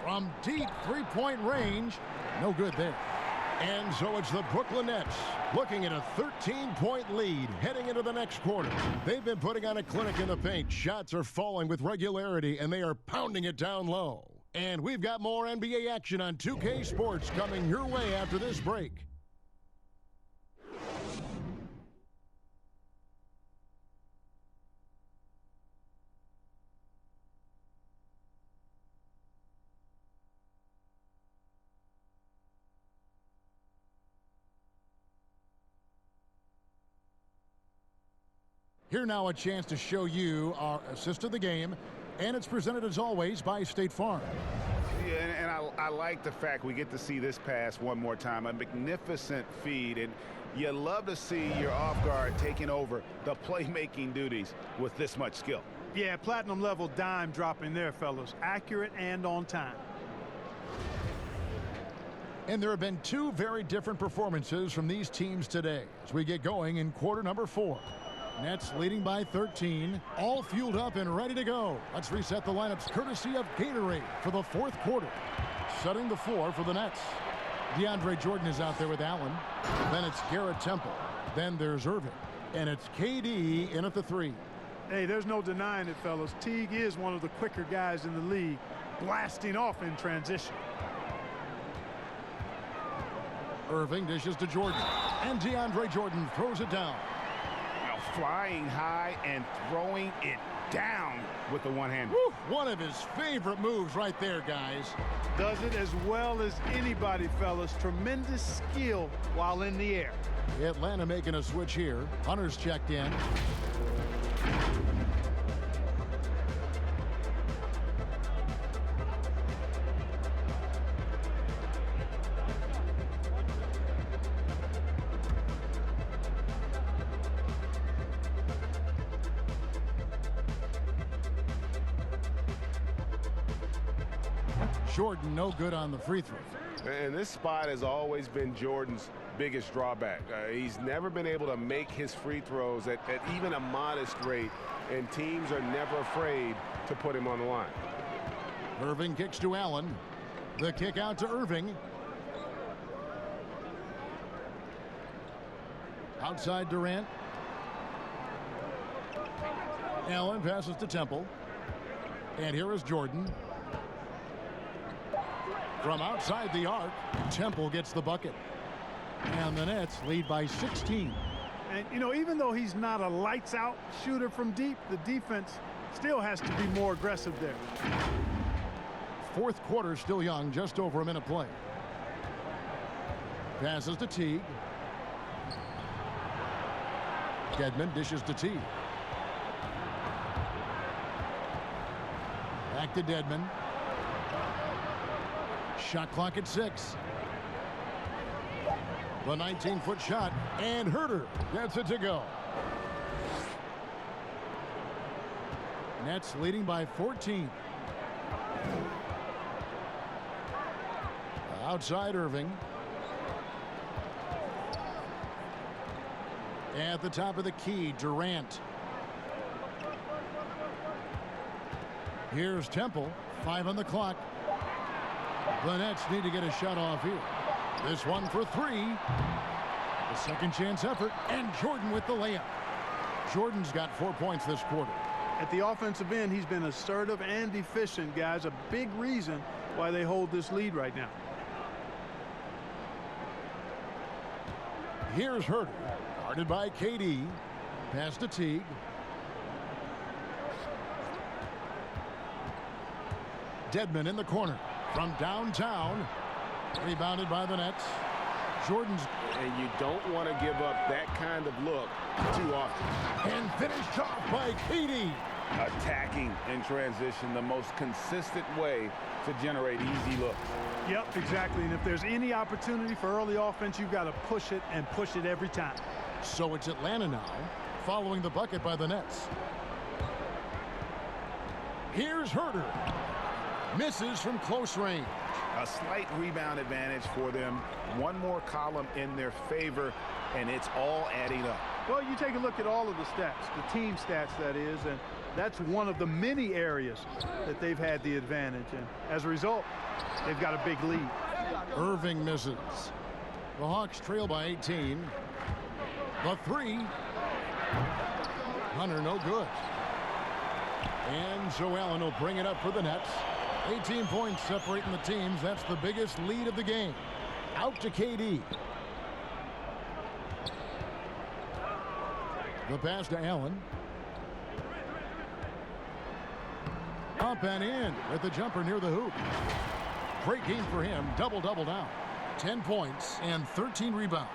[SPEAKER 1] From deep three-point range, no good there. And so it's the Brooklyn Nets looking at a 13-point lead heading into the next quarter. They've been putting on a clinic in the paint. Shots are falling with regularity, and they are pounding it down low. And we've got more NBA action on 2K Sports coming your way after this break. Here now a chance to show you our assist of the game, and it's presented as always by State Farm.
[SPEAKER 5] Yeah, and I like the fact we get to see this pass one more time. A magnificent feed, and you love to see your off guard taking over the playmaking duties with this much skill.
[SPEAKER 3] Yeah, platinum level dime dropping there, fellas. Accurate and on time.
[SPEAKER 1] And there have been 2 very different performances from these teams today as we get going in quarter number 4. Nets leading by 13, all fueled up and ready to go. Let's reset the lineups courtesy of Gatorade for the 4th quarter. Setting the floor for the Nets. Deandre Jordan is out there with Allen. Then it's Garrett Temple. Then there's Irving. And it's KD in at the 3.
[SPEAKER 3] Hey, there's no denying it, fellas. Teague is one of the quicker guys in the league, blasting off in transition.
[SPEAKER 1] Irving dishes to Jordan. And Deandre Jordan throws it down.
[SPEAKER 5] Flying high and throwing it down with the one hand.
[SPEAKER 1] One of his favorite moves right there, guys.
[SPEAKER 3] Does it as well as anybody, fellas. Tremendous skill while in the air.
[SPEAKER 1] Atlanta making a switch here. Hunter's checked in. Jordan no good on the free throw.
[SPEAKER 7] And this spot has always been Jordan's biggest drawback. He's never been able to make his free throws at even a modest rate, and teams are never afraid to put him on the line.
[SPEAKER 1] Irving kicks to Allen. The kick out to Irving. Outside Durant. Allen passes to Temple. And here is Jordan. From outside the arc, Temple gets the bucket. And the Nets lead by 16.
[SPEAKER 3] And, you know, even though he's not a lights-out shooter from deep, the defense still has to be more aggressive there.
[SPEAKER 1] 4th quarter still young, just over a minute play. Passes to Teague. Dedmon dishes to Teague. Back to Dedmon. Shot clock at 6. The 19-foot shot, and Herter gets it to go. Nets leading by 14. Outside Irving. At the top of the key, Durant. Here's Temple, 5 on the clock. The Nets need to get a shot off here. This one for 3. A second chance effort, and Jordan with the layup. Jordan's got 4 points this quarter.
[SPEAKER 3] At the offensive end, he's been assertive and efficient, guys. A big reason why they hold this lead right now.
[SPEAKER 1] Here's Herter, guarded by KD. Pass to Teague. Dedmon in the corner from downtown. Rebounded by the Nets. Jordan's.
[SPEAKER 7] And you don't want to give up that kind of look too often.
[SPEAKER 1] And finished off by KD.
[SPEAKER 5] Attacking in transition, the most consistent way to generate easy looks.
[SPEAKER 3] Yep, exactly. And if there's any opportunity for early offense, you've got to push it and push it every time.
[SPEAKER 1] So it's Atlanta now, following the bucket by the Nets. Here's Herter. Misses from close range.
[SPEAKER 5] A slight rebound advantage for them. One more column in their favor, and it's all adding up.
[SPEAKER 3] Well, you take a look at all of the stats, the team stats, that is, and that's one of the many areas that they've had the advantage. And as a result, they've got a big lead.
[SPEAKER 1] Irving misses. The Hawks trail by 18. The three. Hunter, no good. And Joe Allen will bring it up for the Nets. 18 points separating the teams. That's the biggest lead of the game. Out to KD. The pass to Allen. Up and in with the jumper near the hoop. Great game for him. Double-double now. 10 points and 13 rebounds.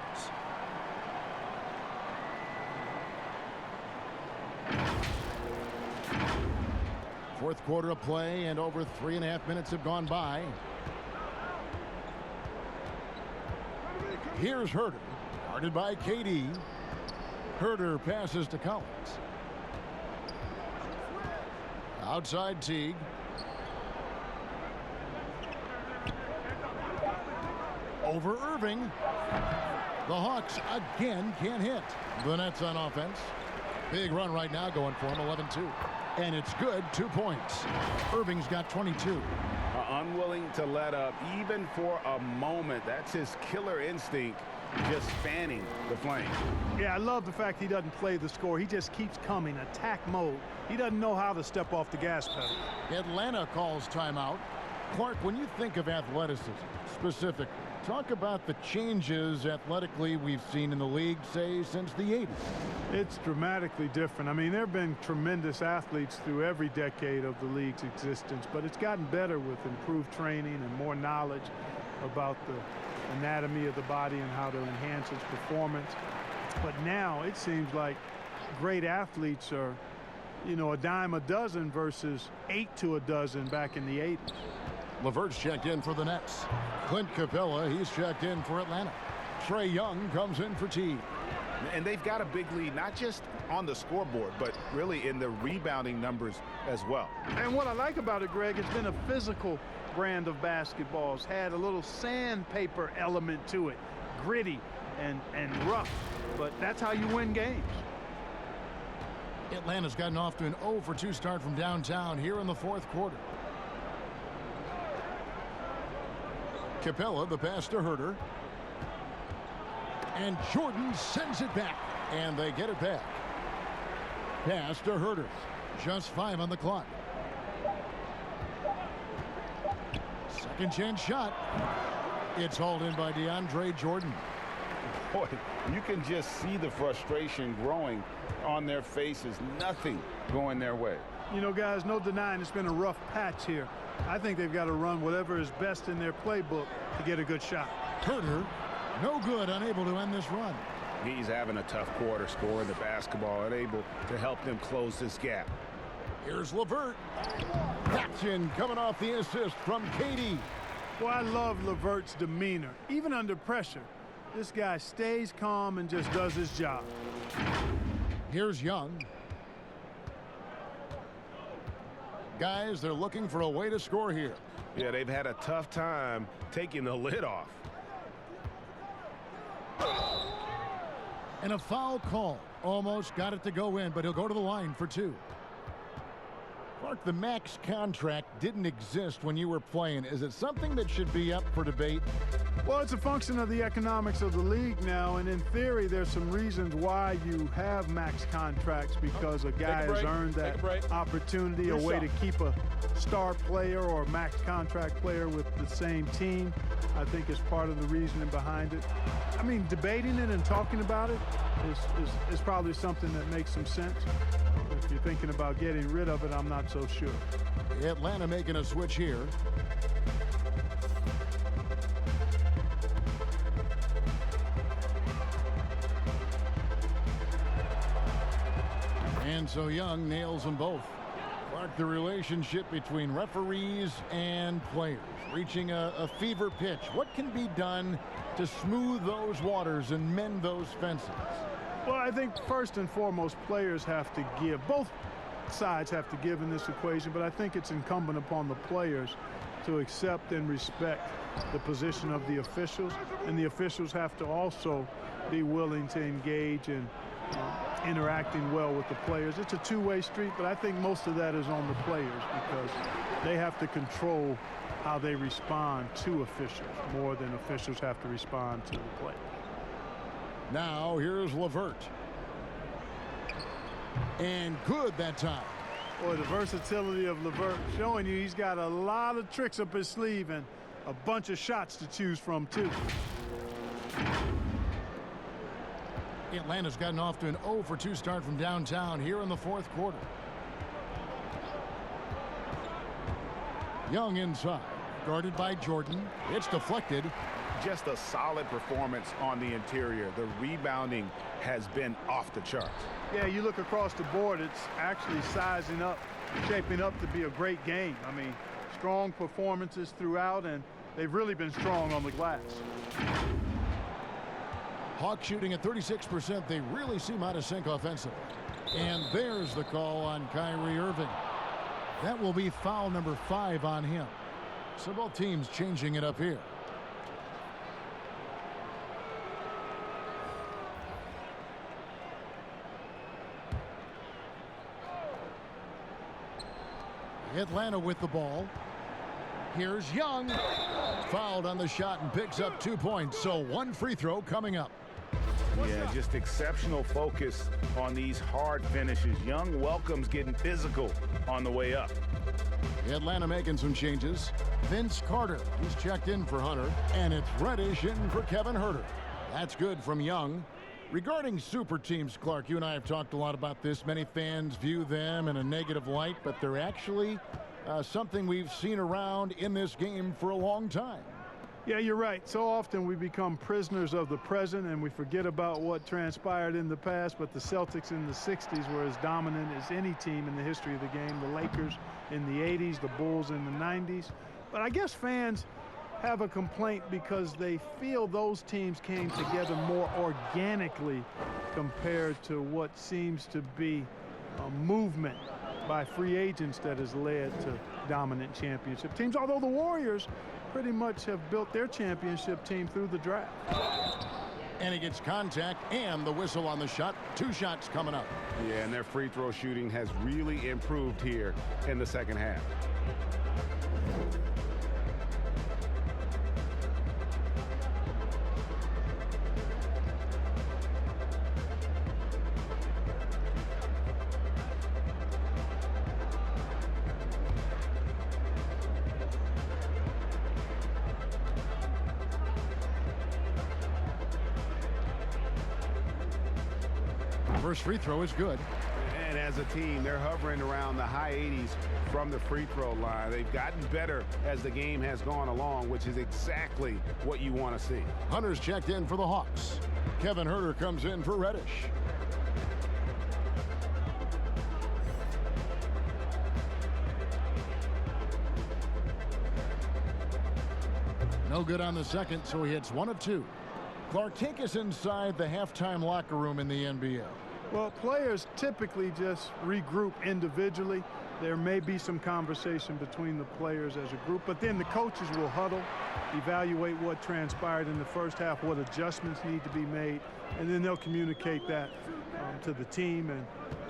[SPEAKER 1] Fourth quarter of play, and over 3.5 minutes have gone by. Here's Herter, guarded by KD. Herter passes to Collins. Outside Teague. Over Irving. The Hawks again can't hit. The Nets on offense. Big run right now going for him, 11-2. And it's good, 2 points. Irving's got 22.
[SPEAKER 5] Unwilling to let up, even for a moment. That's his killer instinct, just fanning the flame.
[SPEAKER 3] Yeah, I love the fact he doesn't play the score. He just keeps coming, attack mode. He doesn't know how to step off the gas pedal.
[SPEAKER 1] Atlanta calls timeout. Clark, when you think of athleticism specifically, talk about the changes athletically we've seen in the league, say, since the 80s.
[SPEAKER 3] It's dramatically different. I mean, there have been tremendous athletes through every decade of the league's existence, but it's gotten better with improved training and more knowledge about the anatomy of the body and how to enhance its performance. But now it seems like great athletes are, you know, a dime a dozen versus 8 to a dozen back in the 80s.
[SPEAKER 1] LeVert's checked in for the Nets. Clint Capella, he's checked in for Atlanta. Trae Young comes in for Teague.
[SPEAKER 5] And they've got a big lead, not just on the scoreboard, but really in the rebounding numbers as well.
[SPEAKER 3] And what I like about it, Greg, it's been a physical brand of basketball. It's had a little sandpaper element to it. Gritty and rough. But that's how you win games.
[SPEAKER 1] Atlanta's gotten off to an 0-for-2 start from downtown here in the fourth quarter. Capella, the pass to Herter. And Jordan sends it back. And they get it back. Pass to Herter. Just 5 on the clock. Second chance shot. It's hauled in by Deandre Jordan.
[SPEAKER 5] Boy, you can just see the frustration growing on their faces. Nothing going their way.
[SPEAKER 3] You know, guys, no denying it's been a rough patch here. I think they've got to run whatever is best in their playbook to get a good shot.
[SPEAKER 1] Herter, no good, unable to end this run.
[SPEAKER 7] He's having a tough quarter, scoring the basketball, unable to help them close this gap.
[SPEAKER 1] Here's LeVert. Action coming off the assist from KD.
[SPEAKER 3] Well, I love LeVert's demeanor. Even under pressure, this guy stays calm and just does his job.
[SPEAKER 1] Here's Young. Guys, they're looking for a way to score here.
[SPEAKER 7] Yeah, they've had a tough time taking the lid off.
[SPEAKER 1] And a foul call. Almost got it to go in, but he'll go to the line for 2. Clark, the max contract didn't exist when you were playing. Is it something that should be up for debate?
[SPEAKER 3] Well, it's a function of the economics of the league now, and in theory, there's some reasons why you have max contracts, because a guy has earned that opportunity, a way to keep a star player or a max contract player with the same team. I think is part of the reasoning behind it. I mean, debating it and talking about it is probably something that makes some sense. If you're thinking about getting rid of it, I'm not so sure.
[SPEAKER 1] Atlanta making a switch here. And so Young nails them both. Clark, the relationship between referees and players reaching a fever pitch. What can be done to smooth those waters and mend those fences?
[SPEAKER 3] Well, I think first and foremost, players have to give. Both sides have to give in this equation, but I think it's incumbent upon the players to accept and respect the position of the officials, and the officials have to also be willing to engage in interacting well with the players. It's a two-way street, but I think most of that is on the players, because they have to control how they respond to officials more than officials have to respond to the players.
[SPEAKER 1] Now here's LeVert. And good that time.
[SPEAKER 3] Boy, the versatility of LeVert showing you he's got a lot of tricks up his sleeve and a bunch of shots to choose from, too.
[SPEAKER 1] Atlanta's gotten off to an 0-for-2 start from downtown here in the fourth quarter. Young inside, guarded by Jordan. It's deflected.
[SPEAKER 5] Just a solid performance on the interior. The rebounding has been off the charts.
[SPEAKER 3] Yeah, you look across the board, it's actually sizing up, shaping up to be a great game. I mean, strong performances throughout, and they've really been strong on the glass.
[SPEAKER 1] Hawks shooting at 36%. They really seem out of sync offensively. And there's the call on Kyrie Irving. That will be foul number 5 on him. So both teams changing it up here. Atlanta with the ball. Here's Young. Fouled on the shot and picks up 2 points. So 1 free throw coming up.
[SPEAKER 5] Yeah, just exceptional focus on these hard finishes. Young welcomes getting physical on the way up.
[SPEAKER 1] Atlanta making some changes. Vince Carter, he's checked in for Hunter. And it's Reddish in for Kevin Huerter. That's good from Young. Regarding super teams, Clark, you and I have talked a lot about this. Many fans view them in a negative light, but they're actually something we've seen around in this game for a long time.
[SPEAKER 3] Yeah, you're right. So often we become prisoners of the present and we forget about what transpired in the past, but the Celtics in the 60s were as dominant as any team in the history of the game. The Lakers in the 80s, the Bulls in the 90s. But I guess fans have a complaint because they feel those teams came together more organically compared to what seems to be a movement by free agents that has led to dominant championship teams, although the Warriors pretty much have built their championship team through the draft.
[SPEAKER 1] And he gets contact and the whistle on the shot. 2 shots coming up.
[SPEAKER 7] Yeah, and their free throw shooting has really improved here in the second half.
[SPEAKER 1] First free throw is good.
[SPEAKER 7] And as a team, they're hovering around the high 80s from the free throw line. They've gotten better as the game has gone along, which is exactly what you want to see.
[SPEAKER 1] Hunter's checked in for the Hawks. Kevin Huerter comes in for Reddish. No good on the second, so he hits 1 of 2. Clark, take us inside the halftime locker room in the NBA.
[SPEAKER 3] Well, players typically just regroup individually. There may be some conversation between the players as a group, but then the coaches will huddle, evaluate what transpired in the first half, what adjustments need to be made, and then they'll communicate that to the team. And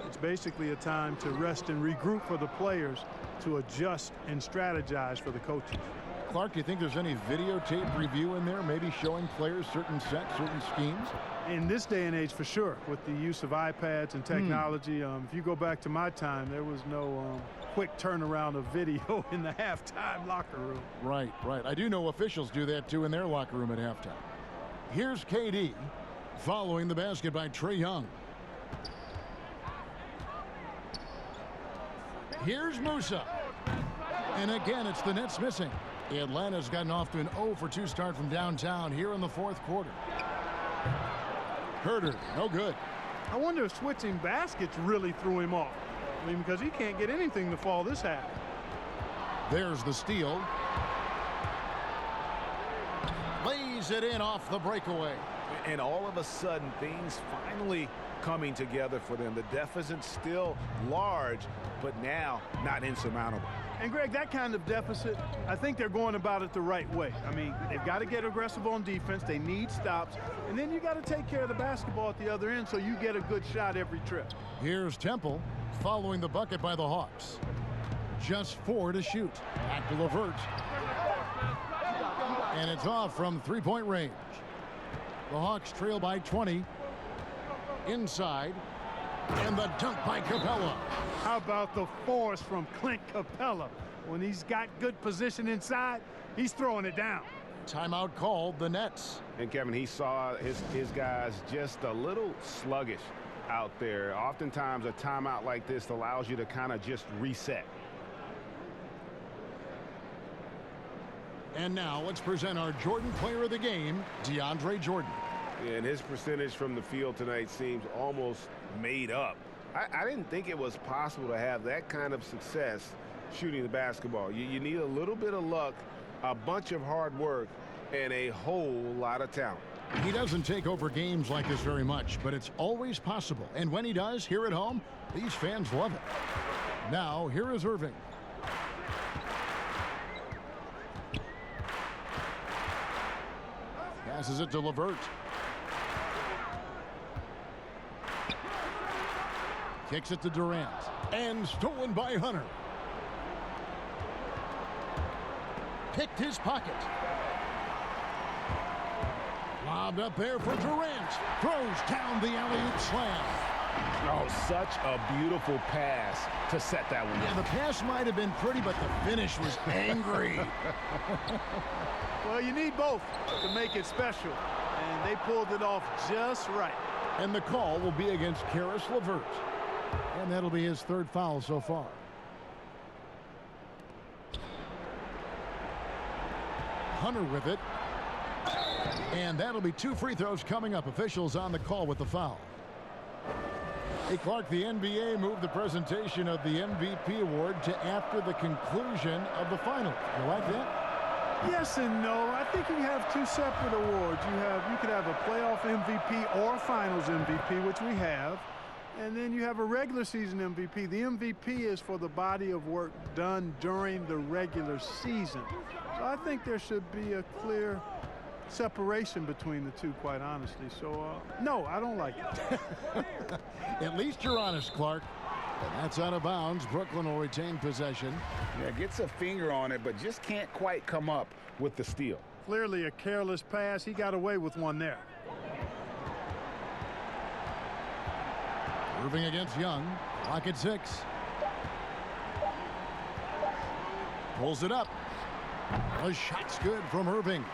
[SPEAKER 3] it's basically a time to rest and regroup for the players to adjust and strategize for the coaches.
[SPEAKER 1] Clark, do you think there's any videotape review in there, maybe showing players certain sets, certain schemes?
[SPEAKER 3] In this day and age, for sure, with the use of iPads and technology, if you go back to my time, there was no quick turnaround of video in the halftime locker room.
[SPEAKER 1] Right, right. I do know officials do that, too, in their locker room at halftime. Here's KD following the basket by Trae Young. Here's Musa. And again, it's the Nets missing. Atlanta's gotten off to an 0-for-2 start from downtown here in the fourth quarter. Herter, no good.
[SPEAKER 3] I wonder if switching baskets really threw him off. I mean, because he can't get anything to fall this half.
[SPEAKER 1] There's the steal. Lays it in off the breakaway.
[SPEAKER 5] And all of a sudden, things finally coming together for them. The deficit's still large, but now not insurmountable.
[SPEAKER 3] And, Greg, that kind of deficit, I think they're going about it the right way. I mean, they've got to get aggressive on defense. They need stops. And then you got to take care of the basketball at the other end so you get a good shot every trip.
[SPEAKER 1] Here's Temple following the bucket by the Hawks. Just 4 to shoot. Back to LeVert. And it's off from three-point range. The Hawks trail by 20. Inside. And the dunk by Capella.
[SPEAKER 3] How about the force from Clint Capella? When he's got good position inside, he's throwing it down.
[SPEAKER 1] Timeout called, the Nets.
[SPEAKER 7] And Kevin, he saw his guys just a little sluggish out there. Oftentimes a timeout like this allows you to kind of just reset.
[SPEAKER 1] And now let's present our Jordan Player of the Game, Deandre Jordan.
[SPEAKER 7] And his percentage from the field tonight seems almost made up. I didn't think it was possible to have that kind of success shooting the basketball. You need a little bit of luck, a bunch of hard work, and a whole lot of talent.
[SPEAKER 1] He doesn't take over games like this very much, but it's always possible. And when he does, here at home, these fans love it. Now, here is Irving. Passes it to LeVert. Kicks it to Durant. And stolen by Hunter. Picked his pocket. Lobbed up there for Durant. Throws down the alley-oop slam.
[SPEAKER 5] Oh, such a beautiful pass to set that one.
[SPEAKER 1] Yeah, the pass might have been pretty, but the finish was angry.
[SPEAKER 3] Well, you need both to make it special, and they pulled it off just right.
[SPEAKER 1] And the call will be against Caris LeVert. And that'll be his third foul so far. Hunter with it. And that'll be 2 free throws coming up. Officials on the call with the foul. Hey, Clark, the NBA moved the presentation of the MVP award to after the conclusion of the finals. You like that?
[SPEAKER 3] Yes and no. I think you have 2 separate awards. You could have a playoff MVP or a finals MVP, which we have. And then you have a regular season MVP. The MVP is for the body of work done during the regular season. So I think there should be a clear separation between the two, quite honestly. So, no, I don't like it.
[SPEAKER 1] At least you're honest, Clark. And that's out of bounds. Brooklyn will retain possession.
[SPEAKER 5] Yeah, gets a finger on it, but just can't quite come up with the steal.
[SPEAKER 3] Clearly a careless pass. He got away with one there.
[SPEAKER 1] Irving against Young. Clock at 6. Pulls it up. The shot's good from Irving.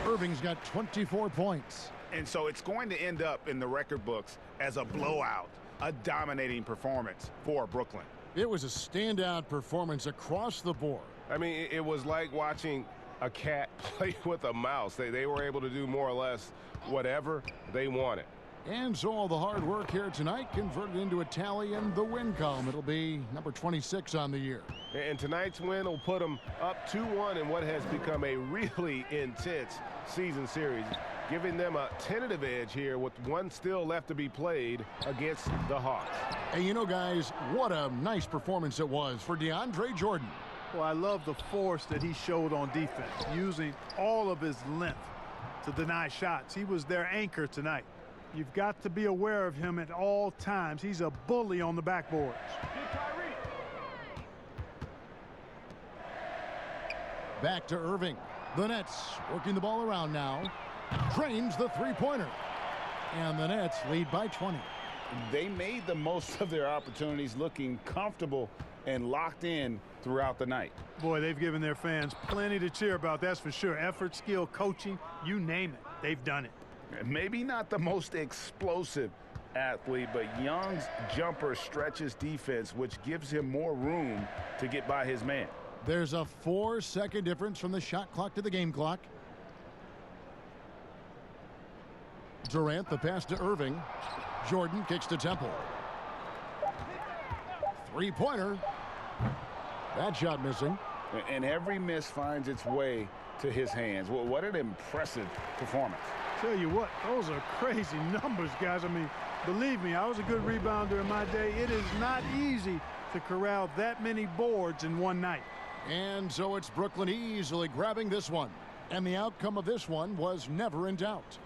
[SPEAKER 1] Irving's got 24 points.
[SPEAKER 5] And so it's going to end up in the record books as a blowout, a dominating performance for Brooklyn.
[SPEAKER 1] It was a standout performance across the board.
[SPEAKER 7] I mean, it was like watching a cat play with a mouse. They were able to do more or less whatever they wanted.
[SPEAKER 1] And so all the hard work here tonight converted into a tally in the win column. It'll be number 26 on the year.
[SPEAKER 7] And tonight's win will put them up 2-1 in what has become a really intense season series, giving them a tentative edge here with one still left to be played against the Hawks.
[SPEAKER 1] And you know, guys, what a nice performance it was for Deandre Jordan.
[SPEAKER 3] Well, I love the force that he showed on defense, using all of his length to deny shots. He was their anchor tonight. You've got to be aware of him at all times. He's a bully on the backboards.
[SPEAKER 1] Back to Irving. The Nets working the ball around now. Drains the three-pointer. And the Nets lead by 20.
[SPEAKER 2] They made the most of their opportunities, looking comfortable and locked in throughout the night.
[SPEAKER 3] Boy, they've given their fans plenty to cheer about, that's for sure. Effort, skill, coaching, you name it, they've done it.
[SPEAKER 7] Maybe not the most explosive athlete, but Young's jumper stretches defense, which gives him more room to get by his man.
[SPEAKER 1] There's a 4-second difference from the shot clock to the game clock. Durant, the pass to Irving. Jordan kicks to Temple. Three-pointer. That shot missing.
[SPEAKER 2] And every miss finds its way to his hands. Well, what an impressive performance.
[SPEAKER 3] Tell you what, those are crazy numbers, guys. I mean, believe me, I was a good rebounder in my day. It is not easy to corral that many boards in one night.
[SPEAKER 1] And so it's Brooklyn easily grabbing this one. And the outcome of this one was never in doubt.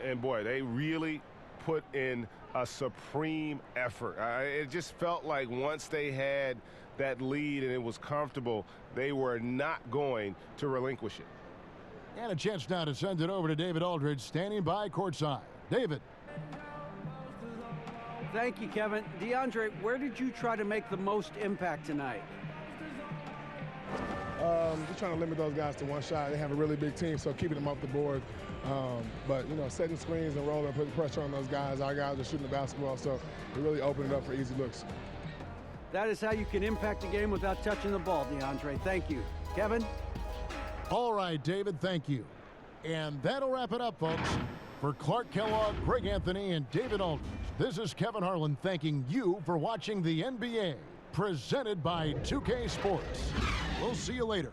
[SPEAKER 7] And boy, they really put in a supreme effort. It just felt like once they had that lead and it was comfortable, they were not going to relinquish it.
[SPEAKER 1] And a chance now to send it over to David Aldridge, standing by courtside. David.
[SPEAKER 4] Thank you, Kevin. DeAndre, where did you try to make the most impact tonight?
[SPEAKER 14] Just trying to limit those guys to one shot. They have a really big team, so keeping them off the board. But, you know, setting screens and rolling, putting pressure on those guys. Our guys are shooting the basketball, so we really opened it up for easy looks.
[SPEAKER 4] That is how you can impact a game without touching the ball, DeAndre. Thank you. Kevin?
[SPEAKER 1] All right, David, thank you. And that'll wrap it up, folks. For Clark Kellogg, Greg Anthony, and David Aldridge, this is Kevin Harlan thanking you for watching the NBA, presented by 2K Sports. We'll see you later.